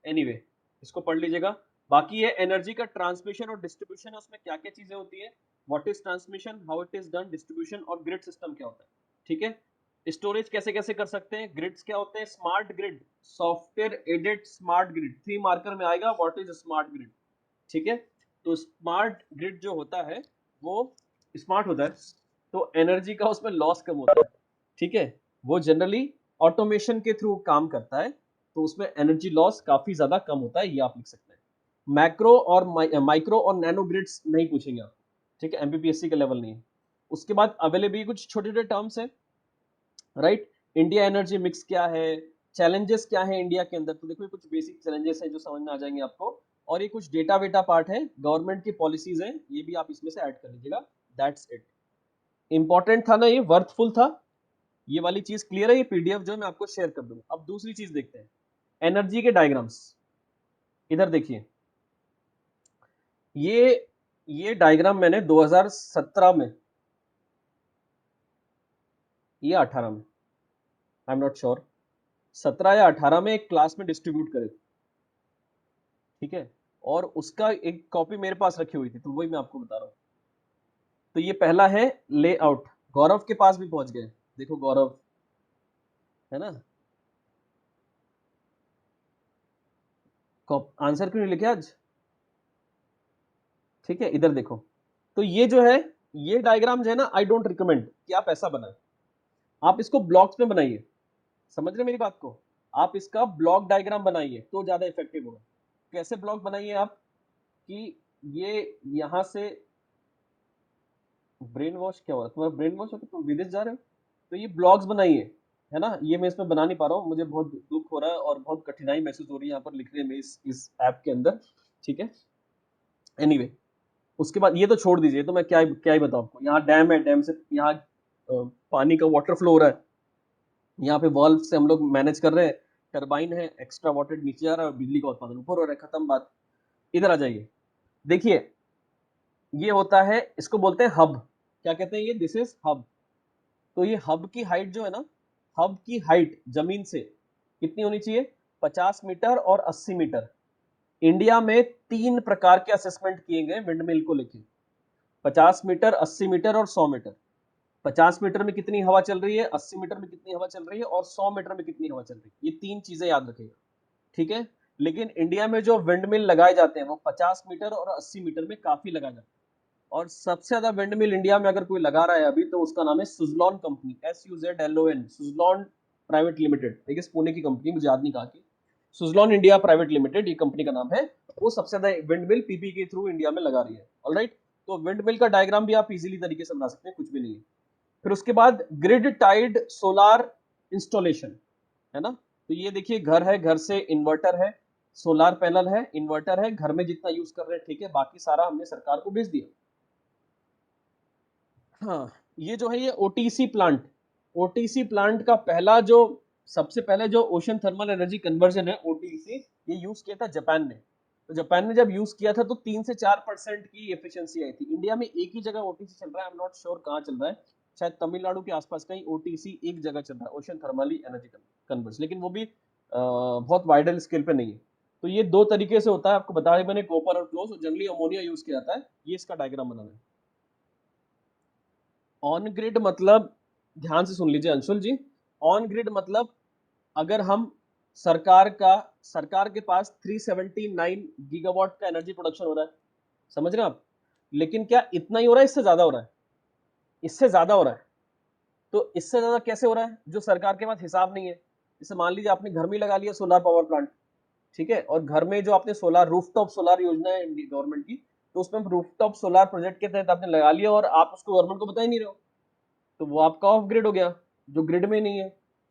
एनीवे, इसको पढ़ लीजिएगा। बाकी है एनर्जी का ट्रांसमिशन और डिस्ट्रीब्यूशन, उसमें क्या क्या चीजें होती है, what is transmission, how it is done, distribution और ग्रिड सिस्टम क्या होता है। ठीक है, स्टोरेज कैसे कैसे कर सकते हैं, ग्रिड्स क्या होते हैं, smart grid, software aided smart grid, 3 marker में आएगा व्हाट इज स्मार्ट ग्रिड। ठीक है, तो स्मार्ट ग्रिड जो होता है वो स्मार्ट होता है तो एनर्जी का उसमें लॉस कम होता है। ठीक है, वो जनरली ऑटोमेशन के थ्रू काम करता है तो उसमें एनर्जी लॉस काफी ज्यादा कम होता है, ये आप लिख सकते हैं। मैक्रो और माइक्रो और नैनो ग्रिड्स नहीं पूछेंगे आप, ठीक है, एमपीपीएससी का लेवल नहीं है। उसके बाद अवेलेबल कुछ छोटे छोटे टर्म्स हैं, राइट, इंडिया एनर्जी मिक्स क्या है, चैलेंजेस क्या है इंडिया के अंदर, तो देखो ये कुछ बेसिक चैलेंजेस हैं जो समझ में आ जाएंगे आपको, और ये कुछ डेटा वेटा पार्ट है, गवर्नमेंट की पॉलिसीज हैं, ये भी आप इसमें से ऐड कर लीजिएगा। दैट्स इट, इंपॉर्टेंट था ना, ये वर्थफुल था, ये वाली चीज क्लियर है, ये पीडीएफ जो है मैं आपको शेयर कर दूंगा। अब दूसरी चीज देखते हैं, एनर्जी के डायग्राम्स। इधर देखिए, ये डायग्राम मैंने 2017 में या 18 में, आई एम नॉट श्योर, 17 या 18 में एक क्लास में डिस्ट्रीब्यूट करे थे। ठीक है, और उसका एक कॉपी मेरे पास रखी हुई थी, तो वही मैं आपको बता रहा हूँ। तो ये पहला है लेआउट, गौरव के पास भी पहुंच गए, देखो गौरव है ना, आंसर क्यों नहीं लिखे आज? ठीक है, इधर देखो। तो ये जो है, ये डायग्राम जो है ना, आई डोंट रिकमेंड कि आप ऐसा बनाएं। आप इसको ब्लॉक्स में बनाइए। समझ रहे मेरी बात को? आप इसका ब्लॉक डायग्राम बनाइए तो ज्यादा इफेक्टिव होगा। कैसे ब्लॉक बनाइए आप? कि ये यहां से ब्रेन वॉश क्या हो रहा है तुम्हारा? ब्रेन वॉश हो कि तुम विदेश जा रहे हो? तो ये ब्लॉग्स बनाइए, है ना। ये मैं इसमें बना नहीं पा रहा हूँ, मुझे बहुत दुख हो रहा है और बहुत कठिनाई महसूस हो रही है यहाँ पर लिखने में इस ऐप के अंदर। ठीक है, एनीवे उसके बाद ये तो छोड़ दीजिए, तो मैं क्या ही बताऊँ आपको। यहाँ डैम है, डैम से यहाँ पानी का वाटर फ्लो हो रहा है। यहाँ पे वाल्व से हम लोग मैनेज कर रहे हैं, टरबाइन है, एक्स्ट्रा वाटर नीचे जा रहा है और बिजली का उत्पादन ऊपर हो रहा है। खत्म बात। इधर आ जाइए, देखिए ये होता है, इसको बोलते हैं हब। क्या कहते हैं ये? This is hub. तो ये हब की हाइट जो है ना, हब की हाइट जमीन से कितनी होनी चाहिए? 50 मीटर और 80 मीटर। इंडिया में 3 प्रकार के असेसमेंट किए गए विंड मिल को लेकर, 50 मीटर, 80 मीटर और 100 मीटर। 50 मीटर में कितनी हवा चल रही है, 80 मीटर में कितनी हवा चल रही है और 100 मीटर में कितनी हवा चल रही है। ये 3 चीजें याद रखिएगा, ठीक है। लेकिन इंडिया में जो विंड मिल लगाए जाते हैं वो 50 मीटर और 80 मीटर में काफी लगाए जाते हैं। और सबसे ज्यादा विंड मिल इंडिया में अगर कोई लगा रहा है अभी, तो उसका नाम है Suzlon company, SUZLON, Suzlon private limited. देखिए पुणे की कंपनी, मुझे याद नहीं कहा कि सुजलॉन इंडिया प्राइवेट लिमिटेड, ये कंपनी का नाम है। वो सबसे ज्यादा विंड मिल पीपी के थ्रू इंडिया में लगा रही है। ऑलराइट, तो विंड मिल का डायग्राम भी आप इजीली तरीके से बना सकते हैं, कुछ भी नहीं है। फिर उसके बाद ग्रिड टाइड सोलार इंस्टॉलेशन, है ना। तो ये देखिए घर है, घर से इन्वर्टर है, सोलार पैनल है, इन्वर्टर है, घर में जितना यूज कर रहे हैं, ठीक है, बाकी सारा हमने सरकार को भेज दिया। हाँ, ये जो है ये ओटीसी प्लांट, ओटीसी प्लांट का पहला जो, सबसे पहले जो ओशन थर्मल एनर्जी कन्वर्जन है ओटीसी, ये यूज किया था जापान ने। तो जापान ने जब यूज किया था तो 3 से 4% की एफिशिएंसी आई थी। इंडिया में एक ही जगह ओटीसी चल रहा है, आई एम नॉट श्योर कहाँ चल रहा है, शायद तमिलनाडु के आसपास कहीं ओटीसी एक जगह चल रहा है, ओशन थर्मल एनर्जी कन्वर्जन, लेकिन वो भी बहुत वाइडर स्केल पे नहीं है। तो ये 2 तरीके से होता है, आपको बताया मैंने, कोपर और क्लोज। जनरली अमोनिया यूज किया जाता है। ये इसका डायग्राम बनाना है। ऑन ग्रिड मतलब, ध्यान से सुन लीजिए अंशुल जी, ऑन ग्रिड मतलब अगर हम सरकार के पास 379 गीगावाट का एनर्जी प्रोडक्शन हो रहा है, समझ रहे हैं आप। लेकिन क्या इतना ही हो रहा है? इससे ज्यादा हो रहा है, इससे ज्यादा हो रहा है। तो इससे ज्यादा कैसे हो रहा है? जो सरकार के पास हिसाब नहीं है। जैसे मान लीजिए आपने घर में लगा लिया सोलर पावर प्लांट, ठीक है, और घर में जो आपने सोलर रूफटॉप सोलर योजना है गवर्नमेंट की, तो उसमें रूफटॉप सोलर प्रोजेक्ट के तहत आपने लगा लिया और आप उसको गवर्नमेंट को बता ही नहीं रहे हो, तो वो आपका ऑफ ग्रिड हो गया। जो ग्रिड में नहीं है,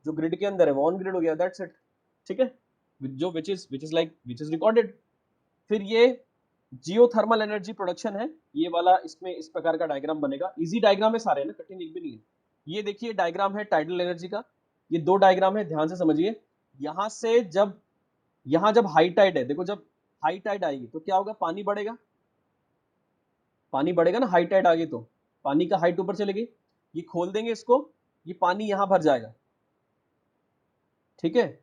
जो ग्रिड के अंदर है वो ऑन ग्रिड हो गया, दैट्स इट। ठीक है, जो विच इज रिकॉर्डेड। फिर ये जियो थर्मल एनर्जी प्रोडक्शन है, ये वाला, इसमें इस प्रकार का डायग्राम बनेगा। इजी डायग्राम है सारे ना, कठिन एक भी नहीं है। ये देखिए डायग्राम है टाइडल एनर्जी का। ये 2 डायग्राम है, ध्यान से समझिए। यहां से जब, यहां जब हाई टाइड है, देखो जब हाई टाइड आएगी तो क्या होगा? पानी बढ़ेगा, पानी बढ़ेगा ना, हाई टाइड आ गई तो पानी का हाइट ऊपर चलेगी। ये खोल देंगे इसको, ये पानी यहां भर जाएगा, ठीक है।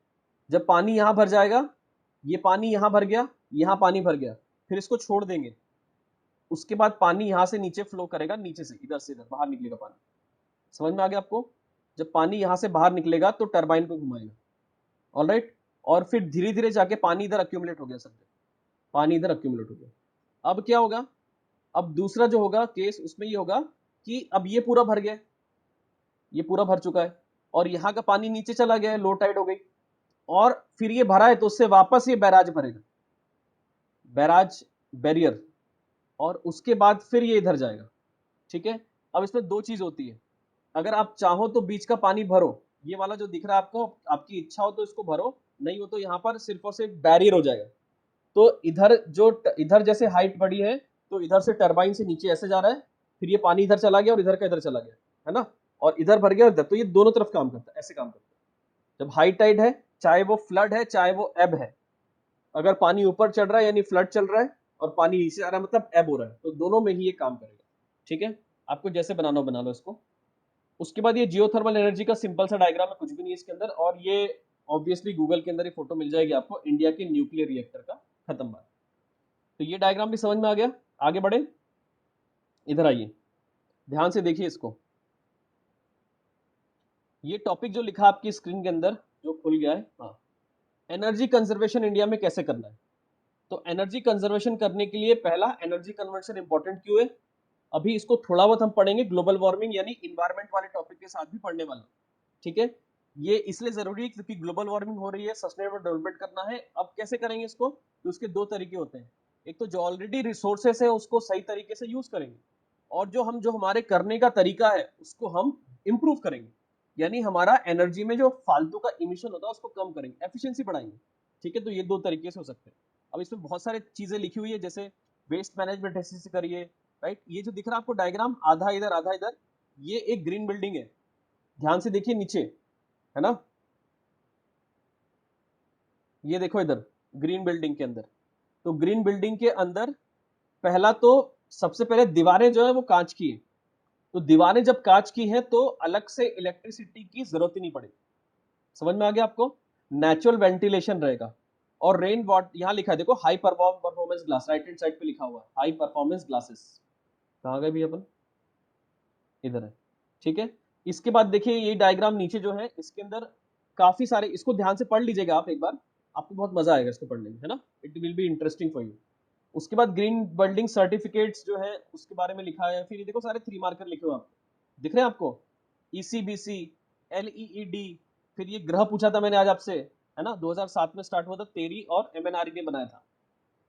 जब पानी यहां भर जाएगा, ये पानी यहां भर गया, यहां पानी भर गया, फिर इसको छोड़ देंगे। उसके बाद पानी यहां से नीचे फ्लो करेगा, नीचे से इधर से इधर बाहर निकलेगा पानी। समझ में आ गया आपको? जब पानी यहां से बाहर निकलेगा तो टरबाइन को घुमाएगा, ऑलराइट। और फिर धीरे धीरे जाके पानी इधर अक्यूमुलेट हो गया, सब पानी इधर अक्यूमुलेट हो गया। अब क्या होगा? अब दूसरा जो होगा केस, उसमें ये होगा कि अब ये पूरा भर गया, ये पूरा भर चुका है और यहाँ का पानी नीचे चला गया है, लो टाइड हो गई, और फिर ये भरा है तो उससे वापस ये बैराज भरेगा, बैराज, बैरियर, और उसके बाद फिर ये इधर जाएगा, ठीक है। अब इसमें 2 चीज होती है। अगर आप चाहो तो बीच का पानी भरो, ये वाला जो दिख रहा है आपको, आपकी इच्छा हो तो इसको भरो, नहीं हो तो यहाँ पर सिर्फ और सिर्फ बैरियर हो जाएगा। तो इधर जो इधर जैसे हाइट बढ़ी है, तो इधर से टरबाइन से नीचे ऐसे जा रहा है, फिर ये पानी इधर चला गया और इधर का इधर चला गया, है ना, और इधर भर गया इधर, तो ये दोनों तरफ काम करता है, ऐसे काम करता है। जब हाई टाइड है, चाहे वो फ्लड है चाहे वो एब है, अगर पानी ऊपर चढ़ रहा है यानी फ्लड चल रहा है, और पानी नीचे आ रहा है मतलब एब हो रहा है, तो दोनों में ही ये काम करेगा, ठीक है। आपको जैसे बनाना हो बना लो इसको। उसके बाद ये जियोथर्मल एनर्जी का सिंपल सा डायग्राम है, कुछ भी नहीं है इसके अंदर, और ये ऑब्वियसली गूगल के अंदर ये फोटो मिल जाएगी आपको, इंडिया के न्यूक्लियर रिएक्टर का। खत्म बात। तो ये डायग्राम भी समझ में आ गया। आगे बढ़े, इधर आइए, ध्यान से देखिए इसको। ये टॉपिक जो लिखा आपकी स्क्रीन के अंदर, जो खुल गया है, हाँ, एनर्जी कंजर्वेशन इंडिया में कैसे करना है। तो एनर्जी कंजर्वेशन करने के लिए पहला एनर्जी कन्वर्शन इंपॉर्टेंट क्यों है, अभी इसको थोड़ा बहुत हम पढ़ेंगे ग्लोबल वार्मिंग यानी इन्वायरमेंट वाले टॉपिक के साथ भी पढ़ने वाला, ठीक है। ये इसलिए जरूरी है क्योंकि ग्लोबल वार्मिंग हो रही है, सस्टेनेबल डेवलपमेंट करना है। अब कैसे करेंगे इसको, तो उसके दो तरीके होते हैं, एक तो जो ऑलरेडी रिसोर्सेस है उसको सही तरीके से यूज करेंगे, और जो हमारे करने का तरीका है उसको हम इम्प्रूव करेंगे, यानी हमारा एनर्जी में जो फालतू का इमिशन होता है उसको कम करेंगे, एफिशिएंसी बढ़ाएंगे, ठीक है। तो ये दो तरीके से हो सकते हैं। अब इसमें बहुत सारी चीजें लिखी हुई है, जैसे वेस्ट मैनेजमेंट ऐसे से करिए, राइट। ये जो दिख रहा है आपको डायग्राम, आधा इधर आधा इधर, ये एक ग्रीन बिल्डिंग है, ध्यान से देखिए नीचे, है ना, ये देखो इधर ग्रीन बिल्डिंग के अंदर। तो ग्रीन बिल्डिंग के अंदर पहला तो सबसे पहले दीवारें जो है वो कांच की है, तो दीवारें जब कांच की है तो अलग से इलेक्ट्रिसिटी की जरूरत ही नहीं पड़ेगी, समझ में आ गया आपको, नेचुरल वेंटिलेशन रहेगा। और रेन वाटर यहाँ लिखा है देखो, high performance glass, right hand side पे लिखा हुआ है हाई परफॉर्मेंस ग्लासेस, कहाँ गए भी अपन, इधर है, ठीक है। इसके बाद देखिए ये डायग्राम नीचे जो है इसके अंदर काफी सारे, इसको ध्यान से पढ़ लीजिएगा आप एक बार, आपको बहुत मजा आएगा इसको पढ़ने में, है ना, it will be interesting for you. उसके बाद ग्रीन बिल्डिंग सर्टिफिकेट्स जो है उसके बारे में लिखा है, फिर ये देखो सारे 3 मार्कर लिखे हुए आपको दिख रहे हैं आपको, ईसीबीसी, एलईईडी, फिर ये ग्रह पूछा था मैंने आज आपसे, है ना, 2007 में स्टार्ट हुआ था, टेरी और एमएनआरई ने बनाया था।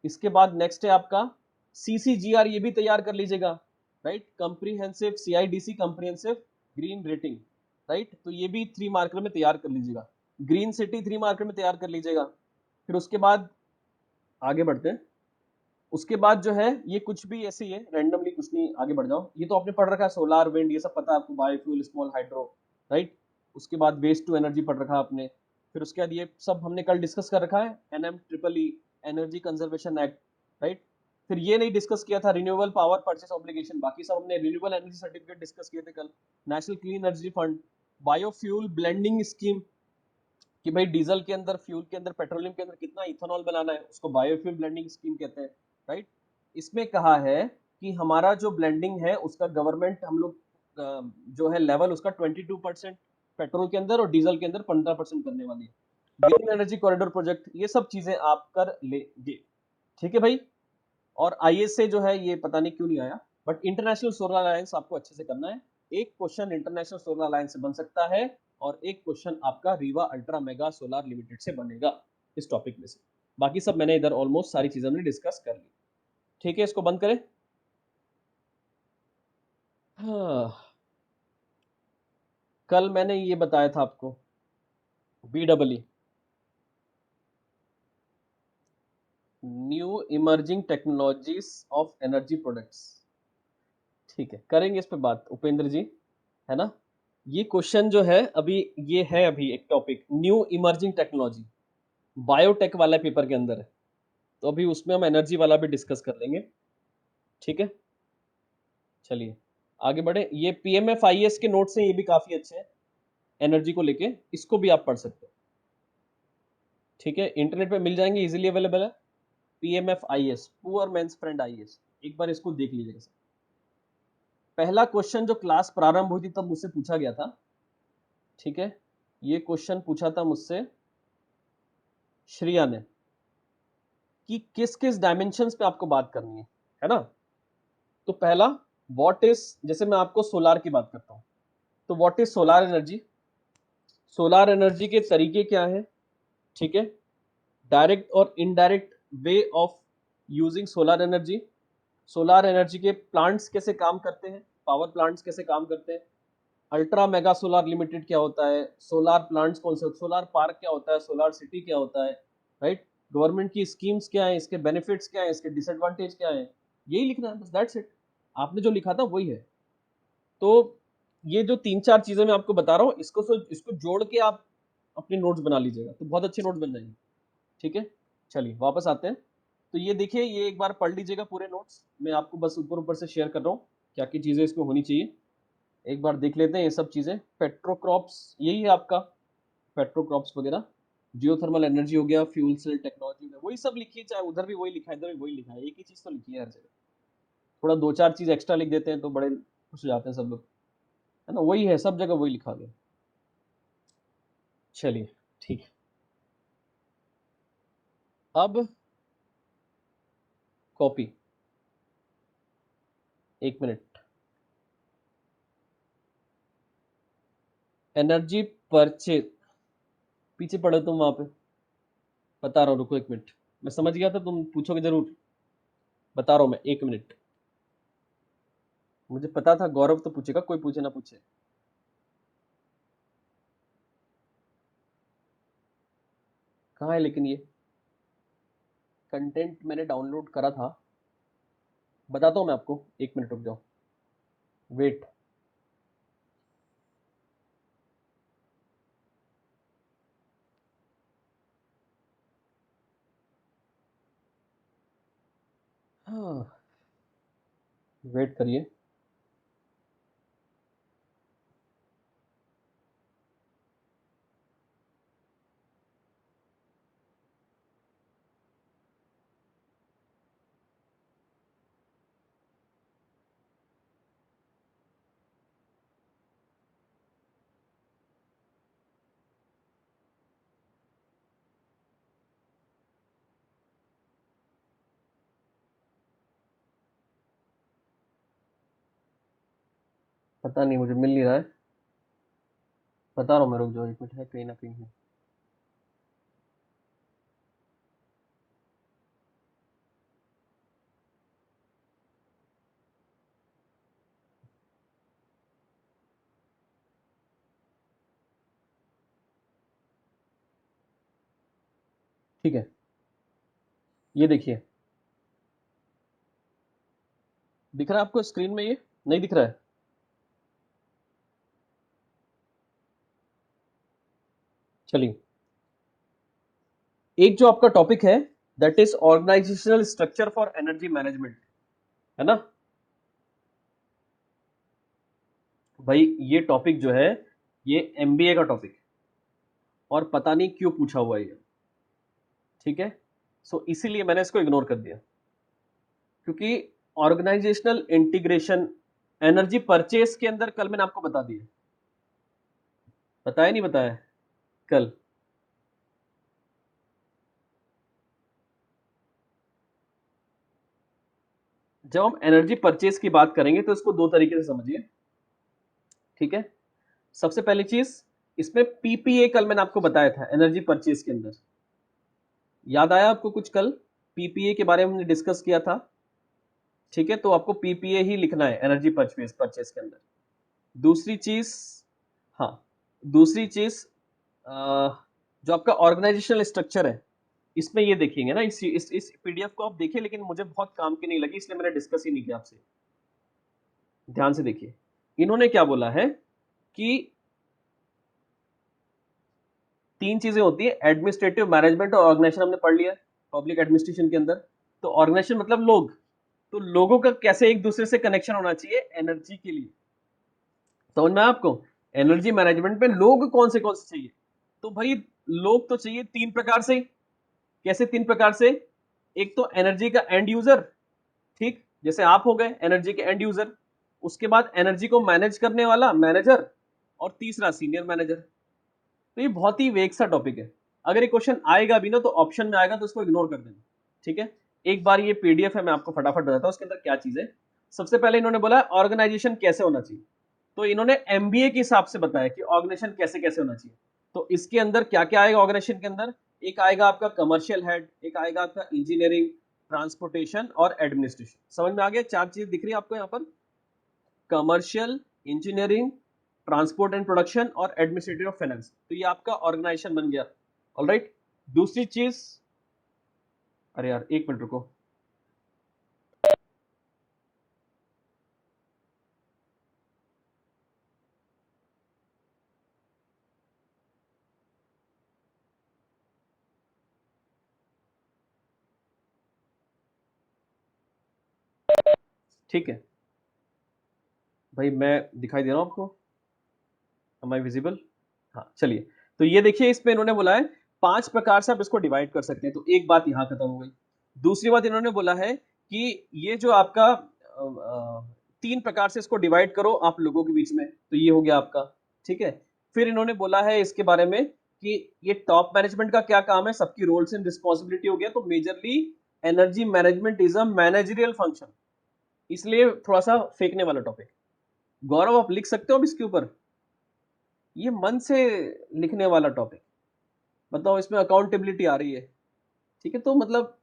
इसके बाद नेक्स्ट है आपका सीसीजीआर, ये भी तैयार कर लीजिएगा, right, comprehensive CIDC, comprehensive green rating, right, तो ये भी 3 मार्कर में तैयार कर लीजिएगा। ग्रीन सिटी 3 मार्कर में तैयार कर लीजिएगा। फिर उसके बाद आगे बढ़ते हैं, उसके बाद जो है ये कुछ भी ऐसे ही है रैंडमली, कुछ नहीं, आगे बढ़ जाओ। ये तो आपने पढ़ रखा है, सोलार विंड ये सब पता है आपको, बायोफ्यूल, स्मॉल हाइड्रो, राइट। उसके बाद वेस्ट टू एनर्जी पढ़ रखा है आपने। फिर उसके बाद ये सब हमने कल डिस्कस कर रखा है, NMEEE, energy conservation act, right. फिर ये नहीं डिस्कस किया था रिन्यूएबल पावर परचेस ऑब्लिगेशन, बाकी सब हमने रिन्यूएबल एनर्जी सर्टिफिकेट डिस्कस किए थे कल। National clean energy fund, biofuel blending scheme, कि भाई डीजल के अंदर, फ्यूल के अंदर, पेट्रोलियम के अंदर कितना इथेनॉल बनाना है, उसको बायोफ्यूल ब्लेंडिंग स्कीम कहते हैं, राइट। इसमें कहा है कि हमारा जो ब्लेंडिंग है उसका गवर्नमेंट हम लोग जो है लेवल उसका 22% पेट्रोल के अंदर और डीजल के अंदर 15% करने वाली है। ग्रीन एनर्जी कॉरिडोर प्रोजेक्ट, ये सब चीजें आप कर लेंगे, ठीक है भाई। और आईएएस से जो है ये पता नहीं क्यों नहीं आया, बट इंटरनेशनल सोलर अलायंस आपको अच्छे से करना है। एक क्वेश्चन इंटरनेशनल सोलर अलायंस से बन सकता है और एक क्वेश्चन आपका Rewa ultra mega solar limited से बनेगा इस टॉपिक में से। बाकी सब मैंने इधर ऑलमोस्ट सारी चीजें हमने डिस्कस कर ली, ठीक है। इसको बंद करें। हाँ, कल मैंने ये बताया था आपको, BEE, new emerging technologies of energy products, ठीक है, करेंगे इस पे बात उपेंद्र जी, है ना। ये क्वेश्चन जो है अभी, ये है अभी एक topic, new emerging technology, biotech वाला पेपर के अंदर है, तो अभी उसमें हम एनर्जी वाला भी डिस्कस कर लेंगे, ठीक है। चलिए आगे बढ़े, ये PMFIS के नोट्स हैं, ये भी काफी अच्छे हैं एनर्जी को लेके, इसको भी आप पढ़ सकते हो, ठीक है, इंटरनेट पे मिल जाएंगे, इजीली अवेलेबल है। PMFIS, poor man's friend IAS, एक बार इसको देख लीजिएगा। पहला क्वेश्चन जो क्लास प्रारंभ हुई थी तब मुझसे पूछा गया था, ठीक है, ये क्वेश्चन पूछा था मुझसे श्रिया ने, कि किस किस डायमेंशंस पे आपको बात करनी है ना। तो पहला, व्हाट इज, जैसे मैं आपको सोलार की बात करता हूं, तो what is solar energy, solar energy के तरीके क्या है, ठीक है, डायरेक्ट और indirect way of using solar energy, solar energy के प्लांट्स कैसे काम करते हैं, पावर प्लांट्स कैसे काम करते हैं, अल्ट्रा मेगा सोलार लिमिटेड क्या होता है, सोलार प्लांट्स कौन से, सोलार पार्क क्या होता है, सोलार सिटी क्या होता है, राइट, गवर्नमेंट की स्कीम्स क्या है, इसके बेनिफिट्स क्या है, इसके डिसएडवांटेज क्या है, यही लिखना है बस, दैट्स इट। आपने जो लिखा था वही है। तो ये जो 3-4 चीजें मैं आपको बता रहा हूँ, इसको जोड़ के आप अपने नोट्स बना लीजिएगा, तो बहुत अच्छे नोट्स बन जाएंगे, ठीक है। चलिए वापस आते हैं, तो ये देखिए, ये एक बार पढ़ लीजिएगा पूरे नोट्स, मैं आपको बस ऊपर ऊपर से शेयर कर रहा हूँ क्या क्या चीजें इसमें होनी चाहिए, एक बार देख लेते हैं ये सब चीजें। पेट्रोक्रॉप्स, यही है आपका, पेट्रोक्रॉप्स वगैरह, जियोथर्मल एनर्जी हो गया, फ्यूल सेल टेक्नोलॉजी में वही सब लिखी है, चाहे उधर भी वही लिखा है, इधर भी वही लिखा है, एक ही चीज तो लिखी है हर जगह, थोड़ा 2-4 चीज एक्स्ट्रा लिख देते हैं तो बड़े खुश हो जाते हैं सब लोग, है ना, वही है, सब जगह वही लिखा गया। चलिए ठीक है, अब कॉपी, 1 मिनट। एनर्जी परचेज, पीछे पढ़ो तुम वहां पे, बता रहा हूँ, रुको 1 मिनट। मैं समझ गया था तुम पूछोगे जरूर, बता रहा हूँ मैं, 1 मिनट। मुझे पता था गौरव तो पूछेगा, कोई पूछे ना पूछे। कहाँ है लेकिन ये कंटेंट? मैंने डाउनलोड करा था, बताता हूँ मैं आपको, 1 मिनट रुक जाओ, वेट। हाँ, वेट करिए। पता नहीं, मुझे मिल नहीं रहा है, बता रहा हूँ मैं, रुक जाओ 1 मिनट, है कहीं ना कहीं है। ठीक है, ये देखिए, दिख रहा है आपको स्क्रीन में? ये नहीं दिख रहा है? चलिए, एक जो आपका टॉपिक है, that is organisational structure for energy management, है ना भाई? ये टॉपिक जो है, ये एमबीए का टॉपिक है, और पता नहीं क्यों पूछा हुआ है ये, ठीक है? सो इसीलिए मैंने इसको इग्नोर कर दिया, क्योंकि ऑर्गेनाइजेशनल इंटीग्रेशन एनर्जी परचेस के अंदर कल मैंने आपको बता दिया, बताया नहीं बताया कल? जब हम एनर्जी परचेस की बात करेंगे तो इसको दो तरीके से समझिए, ठीक है? सबसे पहली चीज, इसमें पीपीए कल मैंने आपको बताया था एनर्जी परचेस के अंदर, याद आया आपको कुछ? कल पीपीए के बारे में हमने डिस्कस किया था, ठीक है? तो आपको पीपीए ही लिखना है एनर्जी परचेस परचेस के अंदर। दूसरी चीज, हाँ, दूसरी चीज, जो आपका ऑर्गेनाइजेशनल स्ट्रक्चर है, इसमें ये देखेंगे ना, इस पीडीएफ को आप देखिए, लेकिन मुझे बहुत काम की नहीं लगी, इसलिए मैंने डिस्कस ही नहीं किया आपसे। ध्यान से देखिए, इन्होंने क्या बोला है कि 3 चीजें होती है, एडमिनिस्ट्रेटिव, मैनेजमेंट और ऑर्गेनाइजेशन, हमने पढ़ लिया पब्लिक एडमिनिस्ट्रेशन के अंदर। तो ऑर्गेनाइजेशन मतलब लोग, तो लोगों का कैसे एक दूसरे से कनेक्शन होना चाहिए एनर्जी के लिए, समझ में आया आपको? एनर्जी मैनेजमेंट में लोग कौन से चाहिए? तो भाई लोग तो चाहिए 3 प्रकार से। कैसे 3 प्रकार से? एक तो एनर्जी का एंड यूजर, ठीक, जैसे आप हो गए एनर्जी के एंड यूजर। उसके बाद एनर्जी को मैनेज करने वाला मैनेजर, और तीसरा सीनियर मैनेजर। तो ये बहुत ही वेग सा टॉपिक है, अगर ये क्वेश्चन आएगा भी ना तो ऑप्शन में आएगा, तो इसको इग्नोर कर देना, ठीक है? एक बार ये पीडीएफ है, मैं आपको फटाफट बताता हूँ उसके अंदर क्या चीज है। सबसे पहले इन्होंने बोला ऑर्गेनाइजेशन कैसे होना चाहिए, तो इन्होंने एमबीए के हिसाब से बताया कि ऑर्गेनाइजेशन कैसे कैसे होना चाहिए। तो इसके अंदर क्या क्या आएगा ऑर्गेनाइजेशन के अंदर? एक आएगा आपका कमर्शियल हेड, एक आएगा आपका इंजीनियरिंग, ट्रांसपोर्टेशन और एडमिनिस्ट्रेशन। समझ में आ गया? 4 चीज दिख रही है आपको यहाँ पर, commercial, engineering, transport and production और एडमिनिस्ट्रेटिव ऑफ फाइनेंस। तो ये आपका ऑर्गेनाइजेशन बन गया, ऑलराइट। दूसरी चीज, अरे यार 1 मिनट रुको, ठीक है भाई, मैं दिखाई दे रहा हूँ आपको? Am I visible? हाँ, चलिए। तो ये देखिए, इसमें इन्होंने बोला है 5 प्रकार से आप इसको डिवाइड कर सकते हैं, तो एक बात यहाँ खत्म हो गई। दूसरी बात इन्होंने बोला है कि ये जो आपका 3 प्रकार से इसको डिवाइड करो आप लोगों के बीच में, तो ये हो गया आपका, ठीक है? फिर इन्होंने बोला है इसके बारे में कि ये टॉप मैनेजमेंट का क्या काम है, सबकी रोल्स एंड रिस्पॉन्सिबिलिटी हो गया। तो majorly energy management is a managerial function, इसलिए थोड़ा सा फेंकने वाला टॉपिक। गौरव आप लिख सकते हो अब इसके ऊपर, ये मन से लिखने वाला टॉपिक, बताओ इसमें अकाउंटेबिलिटी आ रही है, ठीक है। तो मतलब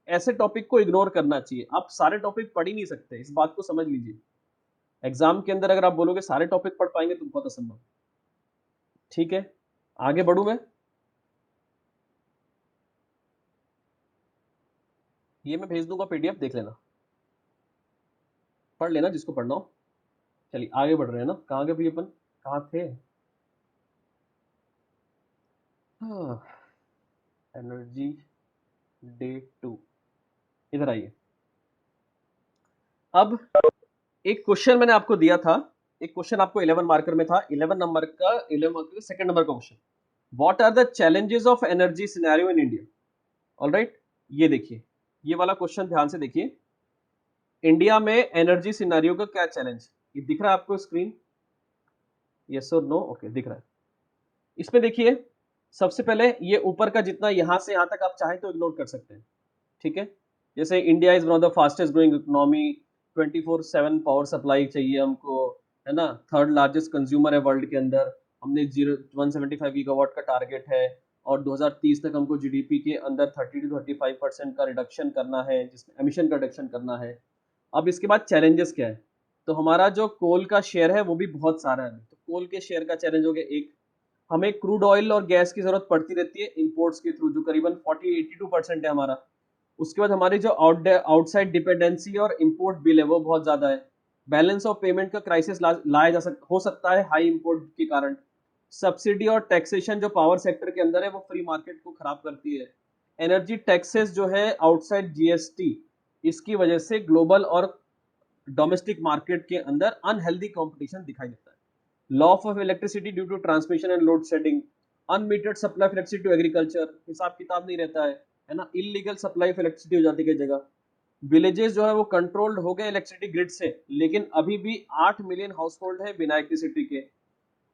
ऐसे टॉपिक को इग्नोर करना चाहिए, आप सारे टॉपिक पढ़ ही नहीं सकते, इस बात को समझ लीजिए। एग्जाम के अंदर अगर आप बोलोगे सारे टॉपिक पढ़ पाएंगे तो बहुत असंभव, ठीक है। आगे बढ़ू मैं, ये मैं भेज दूंगा पीडीएफ, देख लेना, पढ़ लेना जिसको पढ़ना हो। चलिए आगे बढ़ रहे हैं ना, कहाँ गए भैया अपन, कहाँ थे। हाँ, एनर्जी डे 2, इधर आइए। अब एक क्वेश्चन मैंने आपको दिया था, एक क्वेश्चन आपको 11 मार्कर में था, 11 नंबर का, 11 मार्कर का सेकंड नंबर का question, what are the challenges of energy scenario in India. Alright, ये देखिए, ये वाला क्वेश्चन ध्यान से देखिए, इंडिया में एनर्जी सिनेरियो का क्या चैलेंज, ये दिख रहा है आपको स्क्रीन, यस और नो, ओके दिख रहा है। इसमें देखिए, सबसे पहले ये ऊपर का जितना यहां से यहां तक आप चाहें तो इग्नोर कर सकते हैं, ठीक है। जैसे India is one of the fastest growing economy, 24/7 power supply चाहिए हमको, है ना, थर्ड लार्जेस्ट कंज्यूमर है वर्ल्ड के अंदर, हमने 175 गीगावाट का टारगेट है, और 2030 तक हमको जीडीपी के अंदर 30 to 35% का रिडक्शन करना है, जिसमें एमिशन का रिडक्शन करना है। अब इसके बाद चैलेंजेस क्या है, तो हमारा जो कोल का शेयर है वो भी बहुत सारा है, तो कोल के शेयर का चैलेंज हो गया एक, हमें क्रूड ऑयल और गैस की जरूरत पड़ती रहती है इंपोर्ट्स के थ्रू, जो करीबन 40-82% है हमारा। उसके बाद हमारी जो आउटसाइड डिपेंडेंसी और इंपोर्ट बिल है वो बहुत ज्यादा है। बैलेंस ऑफ पेमेंट का क्राइसिस लाया हो सकता है हाई इंपोर्ट के कारण। सब्सिडी और टैक्सेशन जो पावर सेक्टर के अंदर है वो फ्री मार्केट को खराब करती है। एनर्जी टैक्सेस जो है आउटसाइड जीएसटी, इसकी वजह से ग्लोबल और डोमेस्टिक मार्केट के अंदर अनहेल्दी कंपटीशन दिखाई देता है। Loss of electricity due to transmission and load shedding, unmetered supply of electricity to agriculture, हिसाब किताब नहीं रहता है ना, इलीगल सप्लाई ऑफ इलेक्ट्रिसिटी हो जाती है कई जगह। विलेजेस जो है वो कंट्रोल्ड हो गए इलेक्ट्रिसिटी ग्रिड से, लेकिन अभी भी 8 मिलियन हाउस होल्ड है बिना इलेक्ट्रिसिटी के।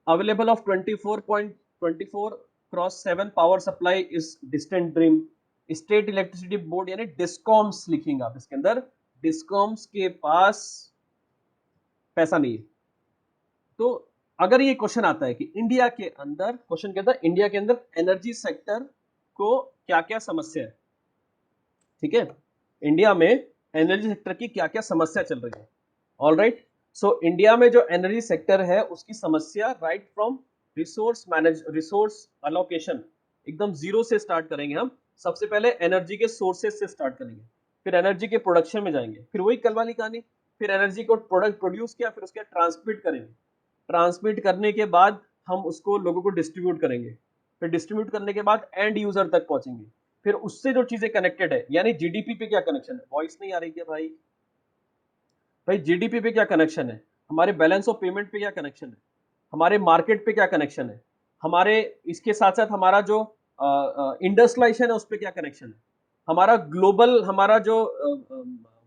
Available of 24/7 power supply is distant dream. State electricity board यानी डिस्कॉम्स लिखेंगे आप इसके अंदर, डिस्कॉम्स के पास पैसा नहीं है। तो अगर ये क्वेश्चन आता है कि इंडिया के अंदर, क्वेश्चन कहता है इंडिया के अंदर एनर्जी सेक्टर को क्या क्या समस्या है, ठीक है, इंडिया में एनर्जी सेक्टर की क्या क्या समस्या चल रही है। ऑलराइट, सो इंडिया में जो एनर्जी सेक्टर है उसकी समस्या राइट फ्रॉम रिसोर्स अलोकेशन, एकदम जीरो से स्टार्ट करेंगे हम। सबसे पहले एनर्जी के सोर्सेस से स्टार्ट करेंगे, फिर एनर्जी के प्रोडक्शन में जाएंगे, फिर वही कल वाली कहानी, फिर एनर्जी को प्रोडक्ट प्रोड्यूस किया, फिर उसके ट्रांसमिट करेंगे, ट्रांसमिट करने के बाद हम उसको लोगों को डिस्ट्रीब्यूट करेंगे, फिर डिस्ट्रीब्यूट करने के बाद एंड यूजर तक पहुंचेंगे, फिर उससे जो चीजें कनेक्टेड है, यानी जीडीपी पे क्या कनेक्शन है, वॉइस नहीं आ रही क्या भाई, भाई जीडीपी पे क्या कनेक्शन है, हमारे बैलेंस ऑफ पेमेंट पे क्या कनेक्शन है, हमारे मार्केट पे क्या कनेक्शन है, हमारे इसके साथ साथ हमारा जो इंडस्ट्रियलाइजेशन है उस पर क्या कनेक्शन है, हमारा ग्लोबल, हमारा जो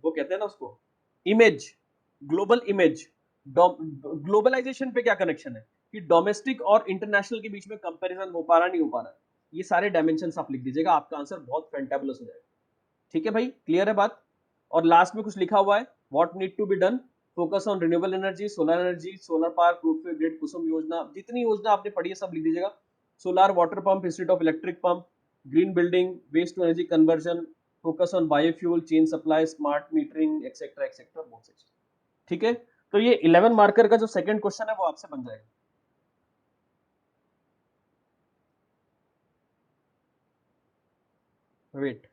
वो कहते हैं ना उसको, इमेज, ग्लोबल इमेज, ग्लोबलाइजेशन पे क्या कनेक्शन है, कि डोमेस्टिक और इंटरनेशनल के बीच में कंपैरिजन हो पा रहा नहीं हो पा रहा है। ये सारे डायमेंशन आप लिख दीजिएगा, आपका आंसर बहुत फैंटाबुलस हो जाएगा, ठीक है भाई, क्लियर है बात। और लास्ट में कुछ लिखा हुआ है, what need to be done, focus on renewable energy, solar power, crude fuel grid, Kusum योजना, जितनी योजना आपने पढ़ी है सब लिख दीजिएगा। Solar water pump instead of electric pump, green building, waste to energy conversion, focus on biofuel, chain supply, smart metering, etcetera etcetera, बहुत से, ठीक है। तो ये 11 मार्कर का जो सेकंड क्वेश्चन है वो आपसे बन जाएगा। वेट,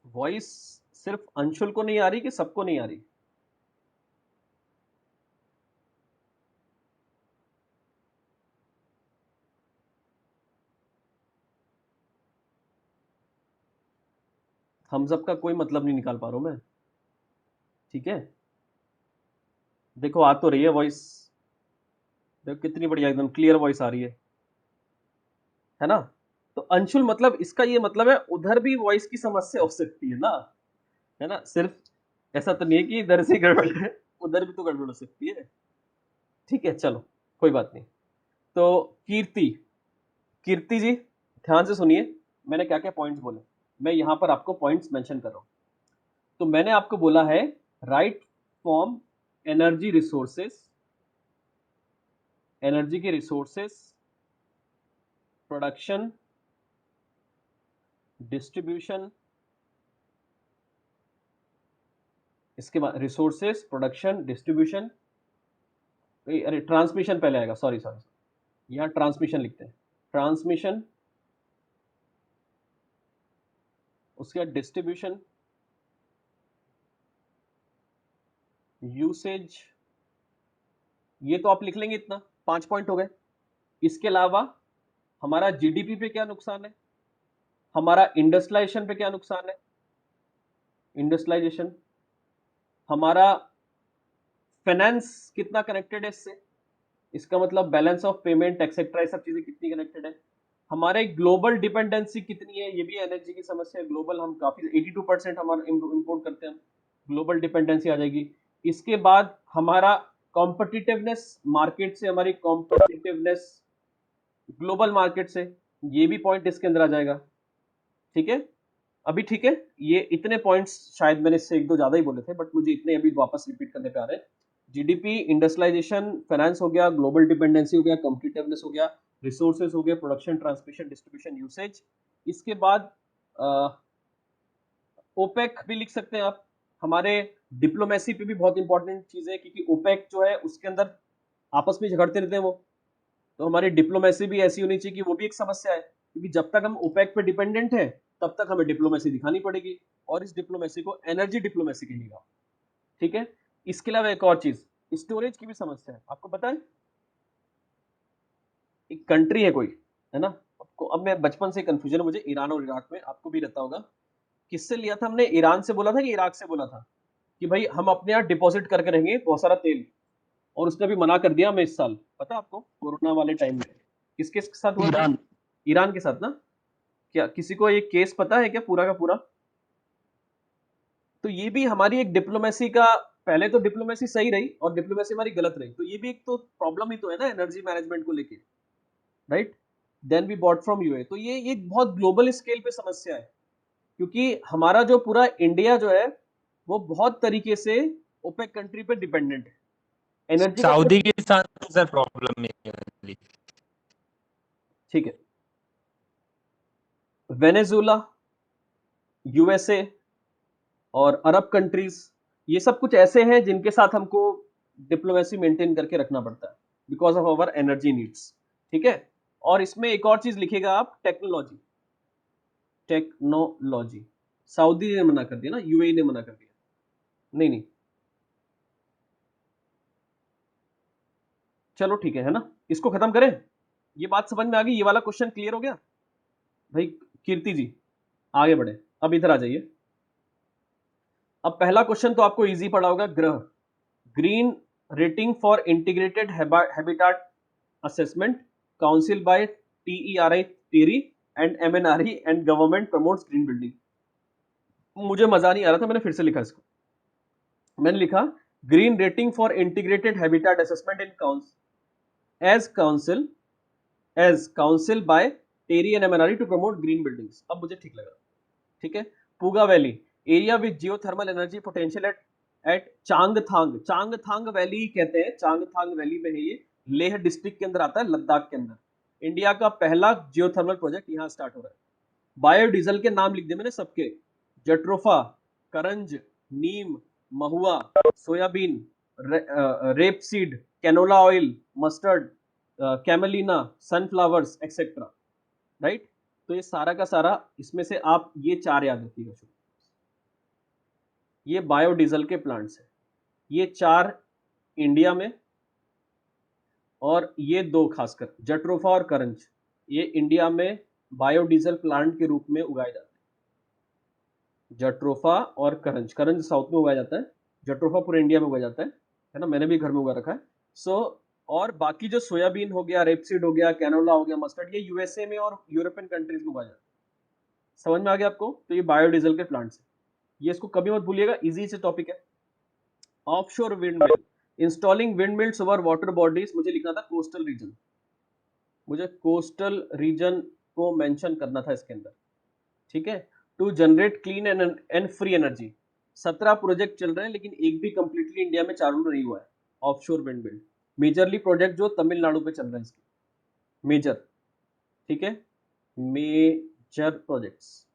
वॉइस सिर्फ अंशुल को नहीं आ रही कि सबको नहीं आ रही, थम्स अप का कोई मतलब नहीं निकाल पा रहा हूं मैं, ठीक है। देखो आ तो रही है वॉइस, देखो कितनी बढ़िया एकदम क्लियर वॉइस आ रही है ना। तो अंशुल मतलब इसका ये मतलब है उधर भी वॉइस की समस्या हो सकती है ना, सिर्फ ऐसा तो नहीं है कि इधर से गड़बड़ है, उधर भी तो गड़बड़ हो सकती है। ठीक है, चलो कोई बात नहीं। तो कीर्ति जी ध्यान से सुनिए, मैंने क्या क्या पॉइंट्स बोले, मैं यहाँ पर आपको पॉइंट्स मेंशन कर रहा हूँ। तो मैंने आपको बोला है right from energy resources, energy के रिसोर्सेस, प्रोडक्शन, डिस्ट्रीब्यूशन, इसके बाद रिसोर्सेस, प्रोडक्शन, डिस्ट्रीब्यूशन, अरे ट्रांसमिशन पहले आएगा, सॉरी सॉरी, यहाँ ट्रांसमिशन लिखते हैं, ट्रांसमिशन, उसके बाद डिस्ट्रीब्यूशन, यूसेज, ये तो आप लिख लेंगे इतना, 5 पॉइंट हो गए। इसके अलावा हमारा जीडीपी पे क्या नुकसान है, हमारा इंडस्ट्रियलाइजेशन पे क्या नुकसान है, इंडस्ट्रियलाइजेशन, हमारा फाइनेंस कितना कनेक्टेड है इससे, इसका मतलब बैलेंस ऑफ पेमेंट एक्सेट्रा, ये सब चीजें कितनी कनेक्टेड है, हमारे ग्लोबल डिपेंडेंसी कितनी है, ये भी एनर्जी की समस्या है, ग्लोबल हम काफी 82% हमारा इंपोर्ट करते हैं, ग्लोबल डिपेंडेंसी आ जाएगी। इसके बाद हमारा कॉम्पिटिटिवनेस, मार्केट से हमारी कॉम्पिटिटिवनेस ग्लोबल मार्केट से, ये भी पॉइंट इसके अंदर आ जाएगा। ठीक है, अभी ठीक है, ये इतने पॉइंट्स शायद मैंने इससे एक दो ज्यादा ही बोले थे, बट मुझे इतने अभी वापस रिपीट करने पे आ रहे हैं। जीडीपी, इंडस्ट्रियलाइजेशन, फाइनेंस हो गया, ग्लोबल डिपेंडेंसी हो गया, कॉम्पिटिटिवनेस हो गया, रिसोर्सेज हो गया, प्रोडक्शन, ट्रांसमिशन, डिस्ट्रीब्यूशन, यूसेज। इसके बाद ओपेक भी लिख सकते हैं आप, हमारे डिप्लोमेसी पे भी बहुत इंपॉर्टेंट चीज है, क्योंकि ओपेक जो है उसके अंदर आपस में झगड़ते रहते हैं वो, तो हमारी डिप्लोमेसी भी ऐसी होनी चाहिए कि वो भी एक समस्या है, क्योंकि जब तक हम ओपेक पे डिपेंडेंट है तब तक हमें डिप्लोमेसी दिखानी पड़ेगी, और इस डिप्लोमेसी को एनर्जी डिप्लोमेसी कहिएगा। ठीक है, इसके अलावा एक और चीज, स्टोरेज की भी समस्या है, आपको पता है एक कंट्री है कोई, है ना, आपको अब मैं बचपन से कंफ्यूजन है मुझे ईरान और इराक में, आपको भी रहता होगा, किससे लिया था हमने, ईरान से बोला था कि इराक से बोला था कि भाई हम अपने यहाँ डिपॉजिट करके रहेंगे बहुत सारा तेल, और उसने भी मना कर दिया हमें इस साल, पता आपको कोरोना वाले टाइम में किसके साथ हुआ था, ईरान। ईरान के साथ ना, क्या किसी को ये केस पता है क्या पूरा का पूरा। तो ये भी हमारी एक डिप्लोमेसी का, पहले तो डिप्लोमेसी सही रही और डिप्लोमेसी हमारी गलत रही, तो ये भी एक तो प्रॉब्लम ही तो है ना एनर्जी मैनेजमेंट को लेके, right. Then we bought from UA, तो ये एक बहुत ग्लोबल स्केल पे समस्या है, क्योंकि हमारा जो पूरा इंडिया जो है वो बहुत तरीके से ओपेक कंट्री पे डिपेंडेंट है, एनर्जी का सऊदी सिर्फ, के साथ सर प्रॉब्लम है। ठीक है, वेनेजुला, यूएसए और अरब कंट्रीज, ये सब कुछ ऐसे हैं जिनके साथ हमको डिप्लोमेसी मेंटेन करके रखना पड़ता है because of our energy needs. ठीक है, और इसमें एक और चीज लिखेगा आप, टेक्नोलॉजी, टेक्नोलॉजी, सऊदी ने मना कर दिया ना, यूएई ने मना कर दिया, नहीं नहीं, चलो ठीक है ना, इसको खत्म करें, ये बात समझ में आ गई, ये वाला क्वेश्चन क्लियर हो गया भाई। कीर्ति जी आगे बढ़े, अब इधर आ जाइए। अब पहला क्वेश्चन तो आपको इजी पड़ा होगा, ग्रह, green rating for integrated habitat assessment, council by TERI, TERI and MNRE and government promotes green building। मुझे मजा नहीं आ रहा था, मैंने फिर से लिखा इसको, मैंने लिखा green rating for integrated habitat assessment in council as council by TERI and MNRE to promote green buildings. अब मुझे ठीक लगा। ठीक है, Puga valley, area with geothermal energy potential at Changthang, Changthang valley कहते हैं, चांगथांग वैली में है ये, लेह डिस्ट्रिक्ट के अंदर आता है, लद्दाख के अंदर। इंडिया का पहला जियोथर्मल प्रोजेक्ट यहाँ स्टार्ट हो रहा है। बायोडीजल के नाम लिख दिए मैंने सबके, जट्रोफा, करंज, नीम, महुआ, soybean, rapeseed, canola oil, mustard, camelina, sunflowers etcetera, right. तो ये सारा का सारा, इसमें से आप ये 4 याद रखिएगा, ये बायोडीजल के प्लांट्स हैं, ये 4 इंडिया में, और ये 2 खासकर जट्रोफा और करंज, ये इंडिया में बायोडीजल प्लांट के रूप में उगाए जाते हैं। जट्रोफा और करंज, करंज साउथ में उगाया जाता है, जट्रोफा पूरे इंडिया में उगाया जाता है ना, मैंने भी घर में उगा रखा है। सो और बाकी जो सोयाबीन हो गया, रेपसीड हो गया, कैनोला हो गया, मस्टर्ड, ये यूएसए में और यूरोपियन कंट्रीज में उगाया जाता है। समझ में आ गया आपको, तो ये बायोडीजल के प्लांट्स है, ये इसको कभी मत भूलिएगा, इजी से टॉपिक है। Offshore wind mill, installing wind mills over water bodies, मुझे लिखना था कोस्टल रीजन, मुझे कोस्टल रीजन को मेंशन करना था इसके अंदर, ठीक है। To generate clean and free energy, 17 project चल रहे हैं लेकिन एक भी कंप्लीटली इंडिया में चालू नहीं हुआ है offshore wind mill. Majorly project जो तमिलनाडु पे चल रहे हैं इसके, मेजर, ठीक है, मेजर प्रोजेक्ट्स।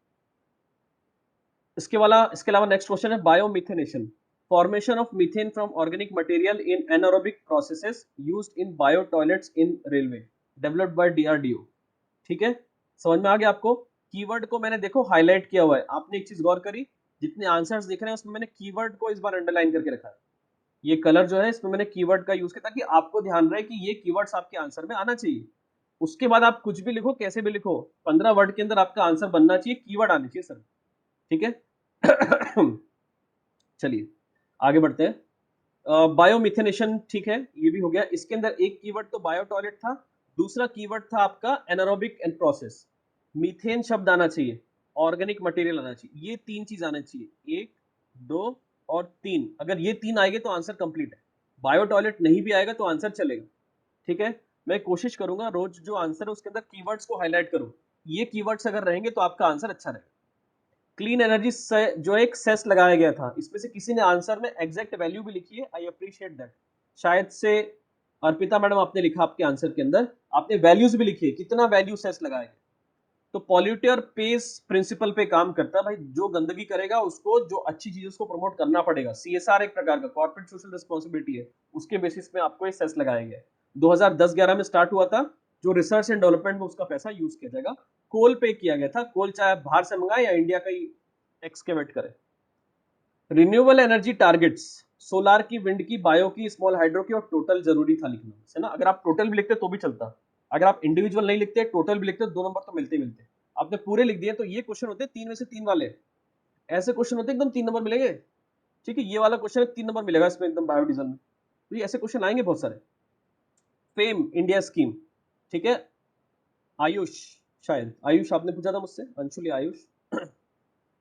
इसके अलावा नेक्स्ट क्वेश्चन है biomethanation, formation of methane from organic material in anaerobic processes used in bio toilets in railway, developed by DRDO, ठीक है। समझ में आ गया आपको? कीवर्ड को मैंने देखो हाईलाइट किया हुआ है, आपने एक चीज गौर करी, जितने आंसर्स दिख रहे हैं उसमें मैंने कीवर्ड को इस बार अंडरलाइन करके रखा है, ये कलर जो है इसमें मैंने कीवर्ड का यूज किया ताकि आपको ध्यान रहे कि ये कीवर्ड्स आपके आंसर में आना चाहिए। उसके बाद आप कुछ भी लिखो, कैसे भी लिखो, 15 वर्ड के अंदर आपका आंसर बनना चाहिए, कीवर्ड आने चाहिए सर, ठीक है। चलिए आगे बढ़ते हैं। बायोमिथेनेशन, ठीक है, ये भी हो गया। इसके अंदर एक कीवर्ड तो बायो टॉयलेट था, दूसरा कीवर्ड था आपका एनारोबिक एंड प्रोसेस, मीथेन शब्द आना चाहिए, ऑर्गेनिक मटेरियल आना चाहिए, ये तीन चीज आना चाहिए, 1 2 और 3, अगर ये 3 आएंगे तो आंसर कंप्लीट है। बायो टॉयलेट नहीं भी आएगा तो आंसर चलेगा, ठीक है। मैं कोशिश करूंगा रोज जो आंसर है उसके अंदर कीवर्ड्स को हाईलाइट करूं, ये कीवर्ड्स अगर रहेंगे तो आपका आंसर अच्छा रहेगा। क्लीन एनर्जी जो एक सेस लगाया गया था, इसमें से किसी ने आंसर में एग्जैक्ट वैल्यू भी लिखी है, आई अप्रिशिएट दैट। शायद से अर्पिता मैडम आपने लिखा आपके आंसर के अंदर, आपने वैल्यूज भी लिखी है, कितना वैल्यू सेस लगाया गया। तो पॉल्यूटर पेस प्रिंसिपल पे काम करता है भाई, जो गंदगी करेगा उसको, जो अच्छी चीज उसको प्रमोट करना पड़ेगा, सीएसआर एक प्रकार का कॉर्पोरेट सोशल रिस्पांसिबिलिटी है, उसके बेसिस पे आपको ये सेस लगाया गया है। 2010-11 में स्टार्ट हुआ था, जो रिसर्च एंड डेवलपमेंट में उसका पैसा यूज किया जाएगा। कोल पे किया गया था, कोल चाहे बाहर से मंगाए या इंडिया का ही एक्सकेवेट करे। रिन्यूएबल एनर्जी टारगेट्स, सोलार की, विंड की, बायो की, स्मॉल हाइड्रो की, और टोटल जरूरी था लिखना, है ना। अगर आप टोटल भी लिखते तो भी चलता, अगर आप इंडिविजुअल नहीं लिखते, टोटल भी लिखते, 2 नंबर तो मिलते मिलते। आपने पूरे लिख दिए तो ये क्वेश्चन होते 3 में से 3 वाले, ऐसे क्वेश्चन होते एकदम 3 नंबर मिलेंगे, ठीक है। ये वाला क्वेश्चन 3 नंबर मिलेगा इसमें एकदम बायोडीजल में, तो ये ऐसे क्वेश्चन आएंगे बहुत सारे। फेम इंडिया स्कीम, ठीक है, आयुष, शायद आयुष आपने पूछा था मुझसे, Anshuli Ayush.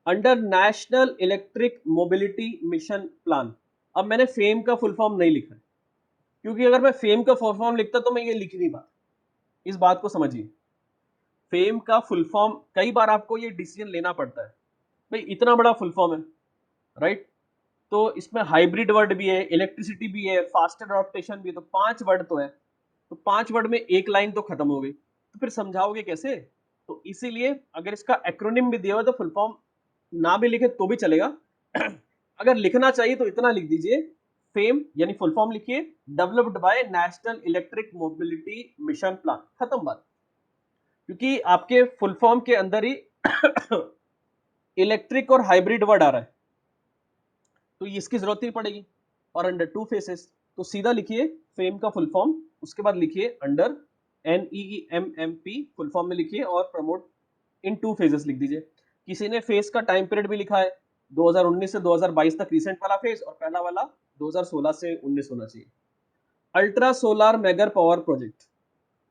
Under national electric mobility mission plan, अब मैंने फेम का फुल फॉर्म नहीं लिखा है, क्योंकि अगर मैं फेम का फुल फॉर्म लिखता तो मैं ये लिख नहीं पाता, इस बात को समझिए। फेम का फुल फॉर्म कई बार आपको ये डिसीजन लेना पड़ता है, भाई इतना बड़ा फुल फॉर्म है, राइट, तो इसमें हाइब्रिड वर्ड भी है, इलेक्ट्रिसिटी भी है, फास्टर अडॉप्टेशन भी है, तो 5 वर्ड तो है, तो 5 वर्ड में एक लाइन तो खत्म हो गई, तो फिर समझाओगे कैसे? तो इसीलिए अगर इसका एक्रोनिम भी दिया हुआ तो फुल फॉर्म ना भी लिखे तो भी चलेगा। अगर लिखना चाहिए तो इतना लिख दीजिए, फेम यानी फुल फॉर्म लिखिए, developed by national electric mobility mission plan, खत्म बात। क्योंकि आपके फुल फॉर्म के अंदर ही इलेक्ट्रिक और हाइब्रिड वर्ड आ रहा है, तो इसकी जरूरत नहीं पड़ेगी। और अंडर 2 फेसेस, तो सीधा लिखिए फेम का फुल फॉर्म, उसके बाद लिखिए अंडर NEEMMP फुल फॉर्म में लिखिए, और प्रमोट इन 2 फेजेस लिख दीजिए। किसी ने फेज का टाइम पीरियड भी लिखा है, 2019 से 2022 तक रिसेंट वाला फेज, और पहला वाला 2016 से 19 होना चाहिए। Ultra solar mega power project,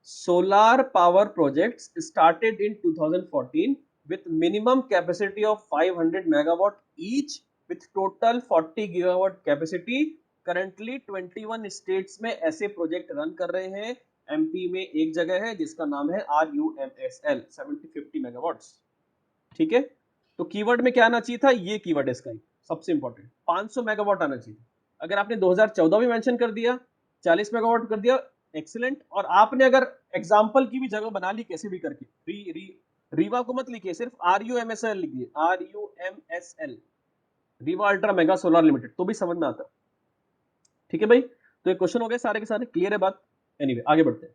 solar power projects started in 2014 with minimum capacity of 500 megawatt each with total 40 gigawatt capacity। currently 21 states में ऐसे प्रोजेक्ट रन कर रहे हैं, एमपी में एक जगह है जिसका नाम है RUMSL 750 मेगावाट्स, ठीक है। तो कीवर्ड में क्या आना चाहिए था, ये कीवर्ड है इसका सबसे इंपॉर्टेंट, 500 मेगावाट आना चाहिए। अगर आपने 2014 भी मेंशन कर दिया, 40 मेगावाट कर दिया, एक्सीलेंट। और आपने अगर एग्जांपल की भी जगह बना ली कैसे भी करके, रीवा को मत लिखिए, सिर्फ RUMSL लिखिए, RUMSL, Rewa ultra mega solar limited, तो भी समझ में आता, ठीक है भाई। तो ये क्वेश्चन हो गए सारे के सारे, क्लियर है बात। एनीवे आगे बढ़ते हैं।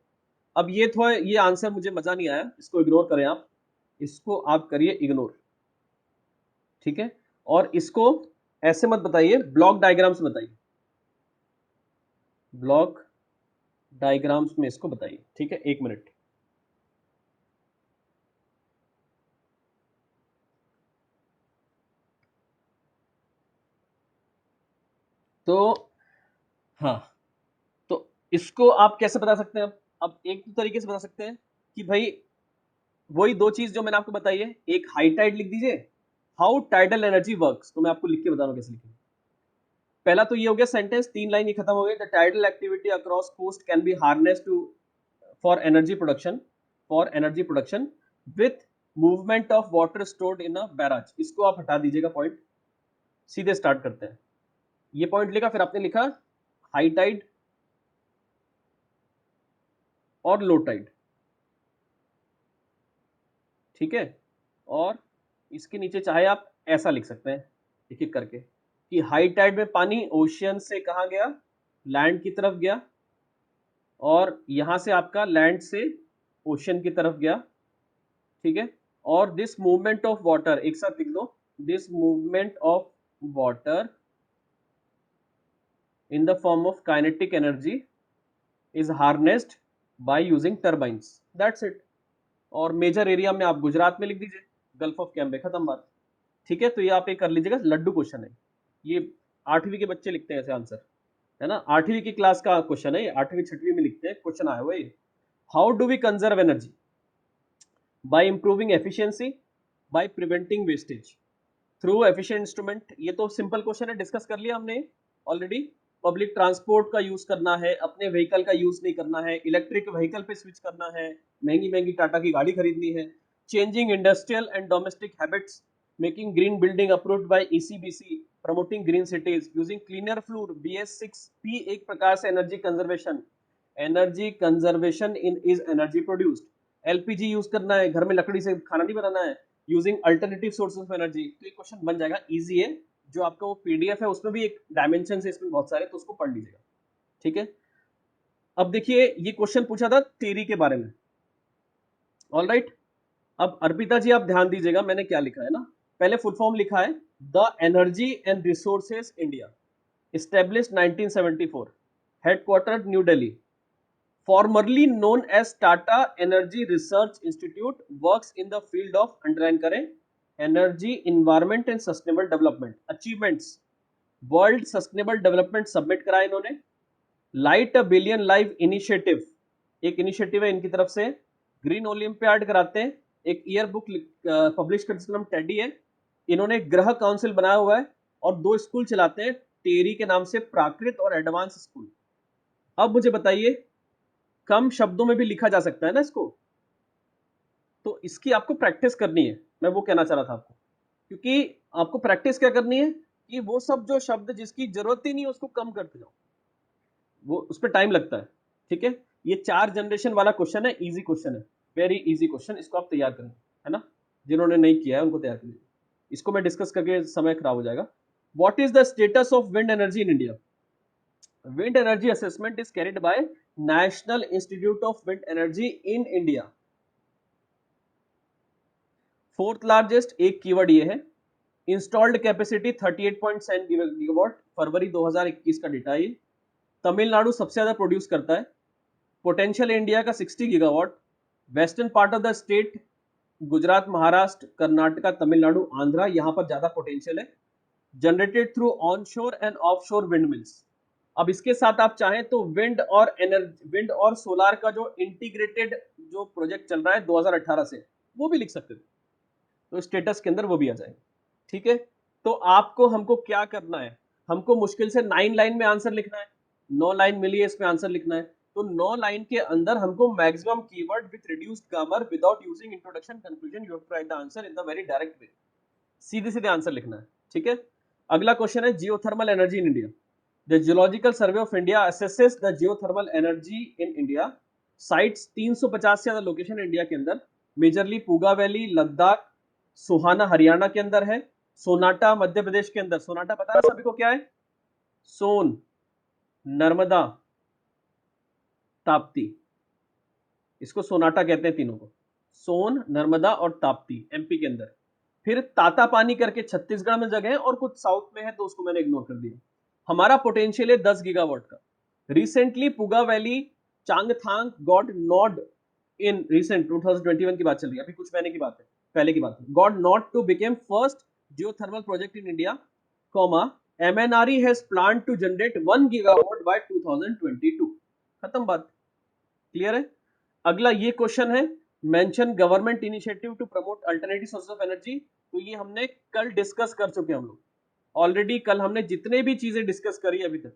अब ये थोड़ा, ये आंसर मुझे मजा नहीं आया, इसको इग्नोर करें आप, इसको आप करिए इग्नोर, ठीक है। और इसको ऐसे मत बताइए, ब्लॉक डायग्राम्स में बताइए, ब्लॉक डायग्राम्स में इसको बताइए, ठीक है। 1 मिनट। तो हाँ, तो इसको आप कैसे बता सकते हैं? अब एक तो तरीके से बता सकते हैं कि भाई वही 2 चीज जो मैंने आपको बताई है, एक हाई टाइड लिख दीजिए, हाउ टाइडल एनर्जी वर्क्स, तो मैं आपको लिख के बता रहा हूं कैसे लिखें। पहला तो ये हो गया सेंटेंस, 3 लाइन ही खत्म हो गई। The tidal activity across coast can be harness to for energy production with movement of water stored in a barrage. इसको आप हटा दीजिएगा पॉइंट, सीधे स्टार्ट करते हैं। ये पॉइंट लिखा, फिर आपने लिखा हाई टाइड और लो टाइड, ठीक है। और इसके नीचे चाहे आप ऐसा लिख सकते हैं एक एक करके कि हाई टाइड में पानी ओशियन से कहाँ गया, लैंड की तरफ गया, और यहां से आपका लैंड से ओशियन की तरफ गया, ठीक है। और दिस मूवमेंट ऑफ वाटर, एक साथ लिख दो, this movement of water in the form of kinetic energy is harnessed by using turbines, that's it। और मेजर एरिया में आप गुजरात में लिख दीजिए, गल्फ ऑफ कैम्बे, खत्म बात, ठीक है। तो ये आप एक कर लीजिएगा, लड्डू क्वेश्चन है ये, 8वीं के बच्चे लिखते हैं ऐसे आंसर, है ना। 8वीं की क्लास का क्वेश्चन है ये, 8वीं 6वीं में लिखते हैं, क्वेश्चन आया हुआ ये। How do we conserve energy? By improving efficiency, by preventing wastage, through efficient instrument. ये तो सिंपल क्वेश्चन है, डिस्कस कर लिया हमने ऑलरेडी। पब्लिक ट्रांसपोर्ट का यूज करना है, अपने व्हीकल का यूज नहीं करना है, इलेक्ट्रिक व्हीकल पे स्विच करना है, महंगी महंगी टाटा की गाड़ी खरीदनी है। Changing industrial and domestic habits, making green building approved by ECBC, promoting green cities, using cleaner fluid, BS6P एक प्रकार से energy conservation in is energy produced. LPG use करना है, घर में लकड़ी से खाना नहीं बनाना है, using alternative sources of energy. तो ये क्वेश्चन बन जाएगा, इजी है। जो आपका वो PDF है उसमें भी एक डायमेंशन है इसमें बहुत सारे, तो उसको पढ़ लीजिएगा, ठीक है। अब देखिए ये क्वेश्चन पूछा था थ्योरी के बारे में, ऑलराइट। अब अर्पिता जी आप ध्यान दीजिएगा, मैंने क्या लिखा है ना, पहले फुल फॉर्म लिखा है the energy and resources India, established 1974, headquartered new Delhi, formerly known as Tata Energy Research Institute, works in the field of, underline करें, energy, environment and sustainable development, achievements, world sustainable development submit करा इन्होंने। Light a billion live initiative, एक initiative है इनकी तरफ से। Green olympiad कराते हैं, एक ईयर बुक पब्लिश कर, जिसका नाम टेडी है। इन्होंने ग्रह काउंसिल बनाया हुआ है, और 2 स्कूल चलाते हैं टेरी के नाम से, प्राकृत और एडवांस स्कूल। अब मुझे बताइए, कम शब्दों में भी लिखा जा सकता है ना इसको, तो इसकी आपको प्रैक्टिस करनी है, मैं वो कहना चाह रहा था आपको। क्योंकि आपको प्रैक्टिस क्या करनी है कि वो सब जो शब्द जिसकी जरूरत ही नहीं है उसको कम करते जाओ, वो उस पर टाइम लगता है, ठीक है। ये 4 जनरेशन वाला क्वेश्चन है, इजी क्वेश्चन है, वेरी इजी क्वेश्चन, इसको आप तैयार करें, है ना। जिन्होंने नहीं किया है उनको तैयार करिए, इसको मैं डिस्कस करके समय खराब हो जाएगा। What is the status of wind energy in India? Wind energy assessment is carried by national institute of wind energy in India. 4th largest, एक कीवर्ड ये है। इंस्टॉल्ड कैपेसिटी 38.7 गीगावाट, फरवरी 2021 का डेटा है। तमिलनाडु सबसे ज्यादा प्रोड्यूस करता है। पोटेंशियल इंडिया का 60 gigawatt. Western part of the state, Gujarat, Maharashtra, Karnataka, Tamil Nadu, Andhra, यहां पर ज्यादा पोटेंशियल है। Generated through onshore and offshore wind mills. अब इसके साथ आप चाहें तो विंड और सोलार का जो इंटीग्रेटेड जो प्रोजेक्ट चल रहा है 2018 से, वो भी लिख सकते थे, तो स्टेटस के अंदर वो भी आ जाएगा, ठीक है। तो आपको हमको क्या करना है, हमको मुश्किल से 9 लाइन में आंसर लिखना है, 9 लाइन मिली है इसमें आंसर लिखना है। तो 9 लाइन के अंदर हमको maximum keyword with reduced grammar without using introduction conclusion, you have to write the answer in the very direct way, सीधे सीधे आंसर लिखना है, ठीक है। अगला क्वेश्चन है geothermal energy in India. The geological survey of India assesses the geothermal energy in India. Sites 350 से ज्यादा लोकेशन है इंडिया के अंदर, मेजरली पूगा वैली, लद्दाख, सुहाना हरियाणा के अंदर है, सोनाटा मध्य प्रदेश के अंदर। सोनाटा पता है सभी को क्या है? सोन, नर्मदा, ताप्ती, इसको सोनाटा कहते हैं तीनों को, सोन, नर्मदा और ताप्ती, MP के अंदर। फिर तातापानी करके छत्तीसगढ़ में जगह है, और कुछ साउथ में है तो उसको मैंने इग्नोर कर दिया। हमारा पोटेंशियल है 10 गीगावाट का। Recently Puga valley, Changthang got nod in recent 2021 की बात चल रही है, अभी कुछ महीने की बात है, पहले की बात है, got not to became first geothermal project in India, comma MNRE has plan to generate 1 gigawatt by 2022। खत्म बात, क्लियर है। अगला ये क्वेश्चन है, mention government initiative to promote alternative sources of energy. तो ये हमने कल डिस्कस कर चुके हैं हम लोग, ऑलरेडी कल हमने जितने भी चीजें डिस्कस करी अभी तक,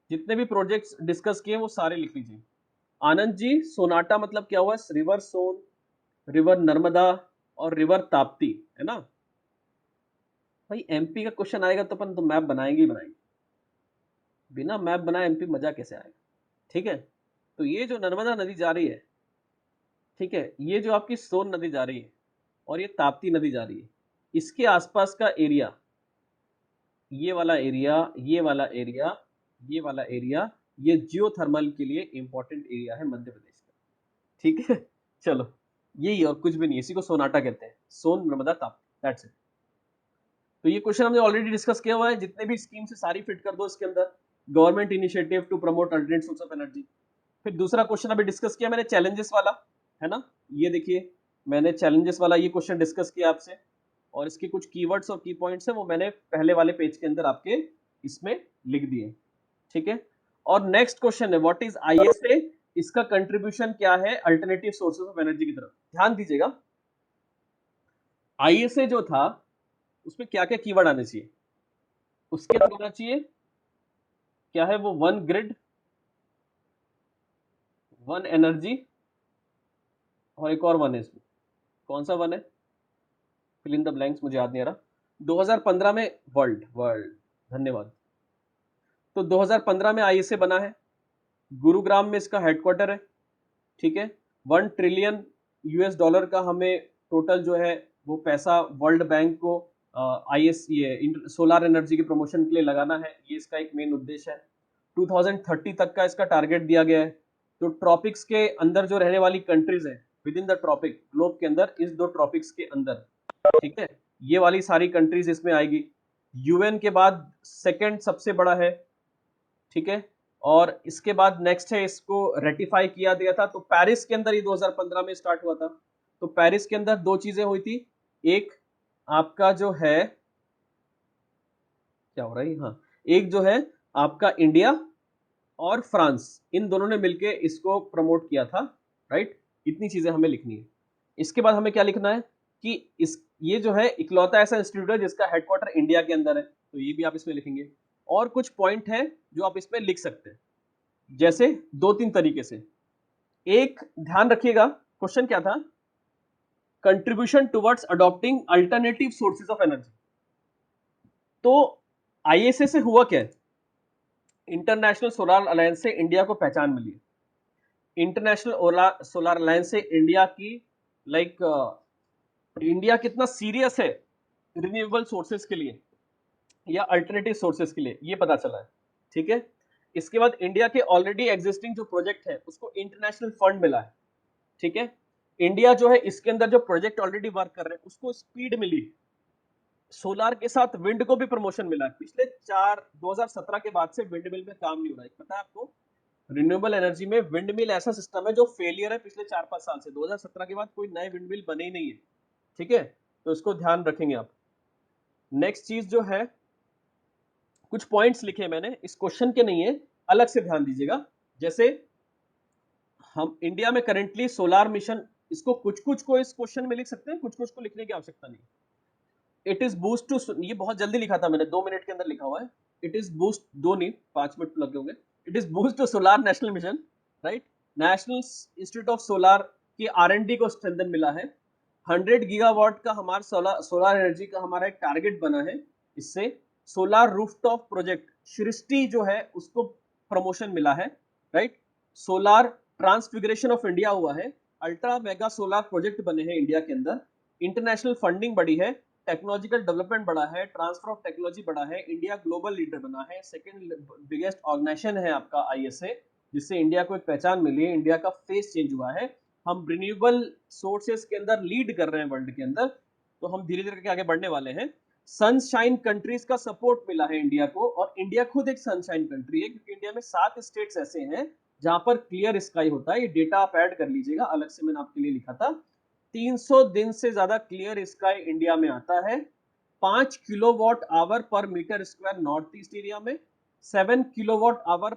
जितने भी प्रोजेक्ट्स डिस्कस किए वो सारे लिख लीजिए। आनंद जी, सोनाटा मतलब क्या हुआ? रिवर सोन, रिवर नर्मदा और रिवर ताप्ती, है ना? भाई एमपी का क्वेश्चन आएगा तो अपन तो मैप बनाएंगे ही बनाएंगे, बिना मैप बनाए एमपी मजा कैसे आएगा? ठीक है, तो ये जो नर्मदा नदी जा रही है, ठीक है, ये जो आपकी सोन नदी जा रही है और ये ताप्ती नदी जा रही है, इसके आसपास का एरिया, ये वाला एरिया, ये वाला एरिया, ये वाला एरिया, ये जियोथर्मल के लिए इंपॉर्टेंट एरिया है मध्य प्रदेश का। ठीक है, चलो, यही और कुछ भी नहीं, इसी को सोनाटा कहते हैं, सोन नर्मदा ताप्ती, दैट्स इट। तो ये क्वेश्चन हमने ऑलरेडी डिस्कस किया हुआ है, जितने भी स्कीम से सारी फिट कर दो इसके अंदर, government initiative to promote alternate source of energy. फिर दूसरा क्वेश्चन अभी डिस्कस किया मैंने चैलेंजेस वाला, है ना? ये देखिए, मैंने चैलेंजेस वाला ये क्वेश्चन डिस्कस किया आपसे, और इसके कुछ कीवर्ड्स और की पॉइंट्स हैं वो मैंने पहले वाले पेज के अंदर आपके इसमें लिख दिए। ठीक है, और नेक्स्ट क्वेश्चन है व्हाट इज आईएसए, इसका कंट्रीब्यूशन क्या है अल्टरनेटिव सोर्सेज ऑफ एनर्जी की तरफ। ध्यान दीजिएगा, आईएसए जो था उसमें क्या क्या कीवर्ड आने चाहिए, उसके अंदर होना चाहिए क्या है वो, वन ग्रिड, वन एनर्जी, और एक और वन है इसमें, कौन सा वन है? फिल इन द ब्लैंक्स, मुझे याद नहीं आ रहा। 2015 में वर्ल्ड वर्ल्ड, धन्यवाद। तो 2015 में आईएसए बना है, गुरुग्राम में इसका हेडक्वार्टर है। ठीक है, 1 ट्रिलियन यूएस डॉलर का हमें टोटल जो है वो पैसा वर्ल्ड बैंक को आईएस ये सोलर एनर्जी के प्रमोशन के लिए लगाना है, ये इसका एक मेन उद्देश्य है। 2030 तक का इसका टारगेट दिया गया है। तो ट्रॉपिक्स के अंदर जो रहने वाली कंट्रीज है within the tropic, globe के अंदर, इस दो ट्रॉपिक्स के अंदर, ठीक है, ये वाली सारी कंट्रीज इसमें आएगी। यूएन के बाद सेकंड सबसे बड़ा है, ठीक है, और इसके बाद नेक्स्ट है, इसको रेटिफाई किया गया था तो पेरिस के अंदर ही 2015 में स्टार्ट हुआ था। तो पेरिस के अंदर दो चीजें हुई थी, एक आपका जो है, क्या हो रहा है, हाँ, एक जो है आपका इंडिया और फ्रांस, इन दोनों ने मिलके इसको प्रमोट किया था, राइट? इतनी चीजें हमें लिखनी है। इसके बाद हमें क्या लिखना है कि इस ये जो है इकलौता ऐसा इंस्टीट्यूट है जिसका हेडक्वार्टर इंडिया के अंदर है, तो ये भी आप इसमें लिखेंगे। और कुछ पॉइंट है जो आप इसमें लिख सकते हैं, जैसे दो तीन तरीके से। एक ध्यान रखिएगा, क्वेश्चन क्या था, contribution towards adopting alternative sources of energy. तो आईएसए से हुआ क्या है, इंटरनेशनल सोलर अलायंस से इंडिया को पहचान मिली है। इंटरनेशनल सोलर अलायंस से इंडिया की लाइक इंडिया कितना सीरियस है रिन्यूएबल सोर्सेज के लिए या अल्टरनेटिव सोर्सेज के लिए, ये पता चला है। ठीक है, इसके बाद इंडिया के ऑलरेडी एग्जिस्टिंग जो प्रोजेक्ट है उसको इंटरनेशनल फंड मिला है। ठीक है, इंडिया जो है इसके अंदर जो प्रोजेक्ट ऑलरेडी वर्क कर रहे हैं उसको स्पीड मिली, सोलार के साथ विंड को भी प्रमोशन मिला है। पिछले 2017 के बाद से विंड मिल में काम नहीं हो रहा है, पता है आपको? रिन्यूएबल एनर्जी में विंड मिल ऐसा सिस्टम है जो फेलियर है पिछले 4-5 साल से, 2017 के बाद कोई नए विंड मिल बने ही नहीं है। ठीक है, तो इसको ध्यान रखेंगे आप। नेक्स्ट चीज जो है, कुछ पॉइंट्स लिखे मैंने, इस क्वेश्चन के नहीं है, अलग से ध्यान दीजिएगा। जैसे हम इंडिया में करेंटली सोलार मिशन, इसको कुछ कुछ को इस क्वेश्चन में लिख सकते हैं, कुछ कुछ को लिखने की आवश्यकता नहीं। इट इज बूस्ट टू, ये बहुत जल्दी लिखा था मैंने, 2 मिनट के अंदर लिखा हुआ है। इट इज बूस्ट, 2 नहीं 5 मिनट लगे होंगे। It is boost to solar national mission, right? National institute of solar की R&D को स्ट्रेंथन मिला है। 100 गीगावाट का हमारा सोलार एनर्जी का हमारा एक टारगेट बना है। इससे सोलार रूफटॉप प्रोजेक्ट सृष्टि जो है उसको प्रमोशन मिला है, right? Solar transfiguration of India हुआ है, अल्ट्रा मेगा सोलार प्रोजेक्ट बने हैं इंडिया के अंदर, इंटरनेशनल फंडिंग बढ़ी है, टेक्नोलॉजिकल डेवलपमेंट बढ़ा है, ट्रांसफर ऑफ टेक्नोलॉजी बढ़ा है, इंडिया ग्लोबल लीडर बना है, सेकंड बिगेस्ट ऑर्गेनाइजेशन है आपका आईएसए, जिससे इंडिया को एक पहचान मिली है, इंडिया का फेस चेंज हुआ है, हम रिन्यूएबल सोर्सेस के अंदर लीड कर रहे हैं वर्ल्ड के अंदर, तो हम धीरे धीरे आगे बढ़ने वाले हैं। सनशाइन कंट्रीज का सपोर्ट मिला है इंडिया को, और इंडिया खुद एक सनशाइन कंट्री है क्योंकि इंडिया में 7 स्टेट्स ऐसे हैं जहां पर क्लियर स्काई होता है। ये डेटा आप ऐड कर लीजिएगा, अलग से मैंने आपके लिए लिखा था। 300 दिन से ज्यादा क्लियर स्काई इंडिया में आता है। 5 kilowatt hour per metre square north east area में, 7 kilowatt hour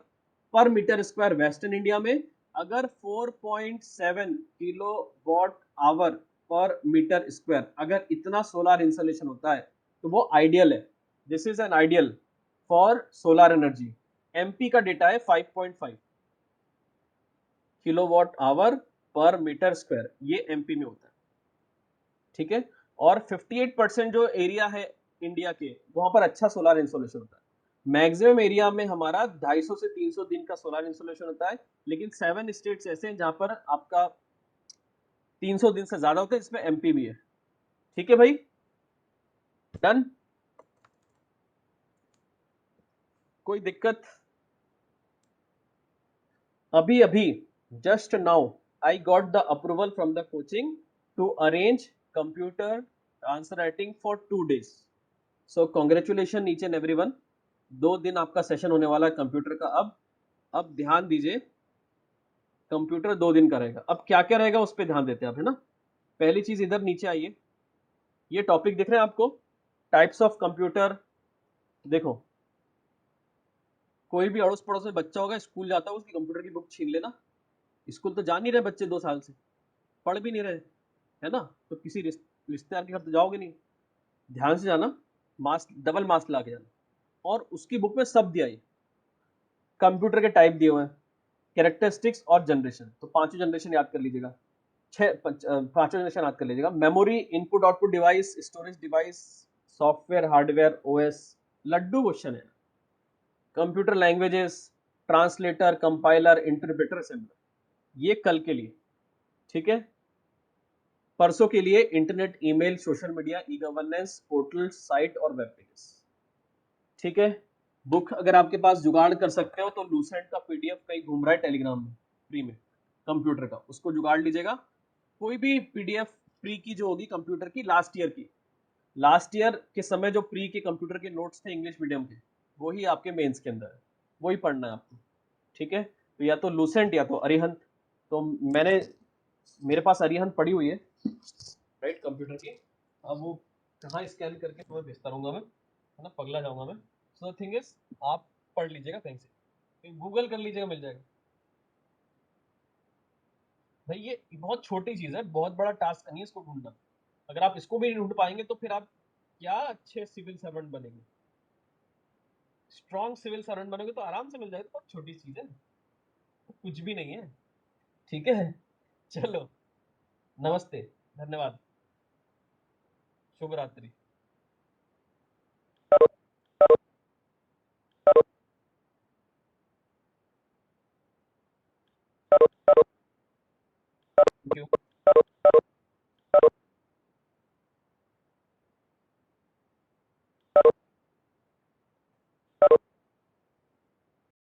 per metre square western India में। अगर 4.7 kilowatt hour per metre square अगर इतना सोलर इंसोलेशन होता है तो वो आइडियल है। This is an ideal for solar energy. MP का डेटा है 5.5 kilowatt hour per metre square, ये एमपी में होता है, ठीक है। और 58% जो एरिया है इंडिया के, वहां पर अच्छा सोलर इंसोलेशन होता है। मैक्सिमम एरिया में हमारा 250 से 300 दिन का सोलर इंसोलेशन होता है, लेकिन 7 स्टेट्स ऐसे हैं जहां पर आपका 300 दिन से ज्यादा होता है, इसमें एमपी भी है, ठीक है भाई, डन। कोई दिक्कत? अभी अभी just now I got the approval from the coaching to arrange computer answer writing for 2 days। So congratulation each and everyone. 2 दिन आपका सेशन होने वाला है कंप्यूटर का। अब ध्यान दीजिए, कंप्यूटर 2 दिन का रहेगा। अब क्या क्या रहेगा उस पर ध्यान देते हैं आप, है ना। पहली चीज, इधर नीचे आइए, ये टॉपिक दिख रहे हैं आपको, टाइप्स ऑफ कंप्यूटर। देखो, कोई भी अड़ोस पड़ोस में बच्चा होगा, स्कूल जाता होगा, उसकी कंप्यूटर की बुक छीन लेना। स्कूल तो जा नहीं रहे बच्चे 2 साल से, पढ़ भी नहीं रहे, है ना, तो किसी रिश्तेदार के घर तो जाओगे नहीं। ध्यान से जाना, मास्क, डबल मास्क ला के जाना। और उसकी बुक में सब दिया है, कंप्यूटर के टाइप दिए हुए हैं, कैरेक्टरिस्टिक्स और जनरेशन। तो पांचों जनरेशन याद कर लीजिएगा, पांचों जनरेशन याद कर लीजिएगा। Memory, input output device, storage device, software, hardware, OS, लड्डू क्वेश्चन है। Computer languages, translator, compiler, interpreter, assembler, ये कल के लिए, ठीक है। परसों के लिए internet, email, social media, e governance, portal, site और वेब पेजेस, ठीक है। बुक अगर आपके पास जुगाड़ कर सकते हो तो लूसेंट का पीडीएफ कहीं घूम रहा है टेलीग्राम में फ्री में, कंप्यूटर का, उसको जुगाड़ लीजिएगा। कोई भी पीडीएफ फ्री की जो होगी कंप्यूटर की, लास्ट ईयर की, लास्ट ईयर के समय जो प्री के कंप्यूटर के नोट्स थे इंग्लिश मीडियम के, वही आपके मेंस के अंदर है, वही पढ़ना है आपको, ठीक है। तो या तो लूसेंट या तो अरिहंत। तो मैंने, मेरे पास अरिहंत पड़ी हुई है, राइट, कंप्यूटर की। अब वो कहाँ स्कैन करके तुम्हें भेजता रहूंगा मैं, है ना, पगला जाऊंगा मैं। सो थिंग इज, आप पढ़ लीजिएगा कहीं से, गूगल कर लीजिएगा, मिल जाएगा भाई। ये बहुत छोटी चीज है, बहुत बड़ा टास्क नहीं है इसको ढूंढना। अगर आप इसको भी नहीं ढूंढ पाएंगे तो फिर आप क्या अच्छे सिविल सर्वेंट बनेंगे। स्ट्रॉन्ग सिविल सर्वेंट बनोगे तो आराम से मिल जाएगा, बहुत छोटी चीज है, कुछ भी नहीं है, ठीक है। चलो, नमस्ते, धन्यवाद, शुभ रात्रि।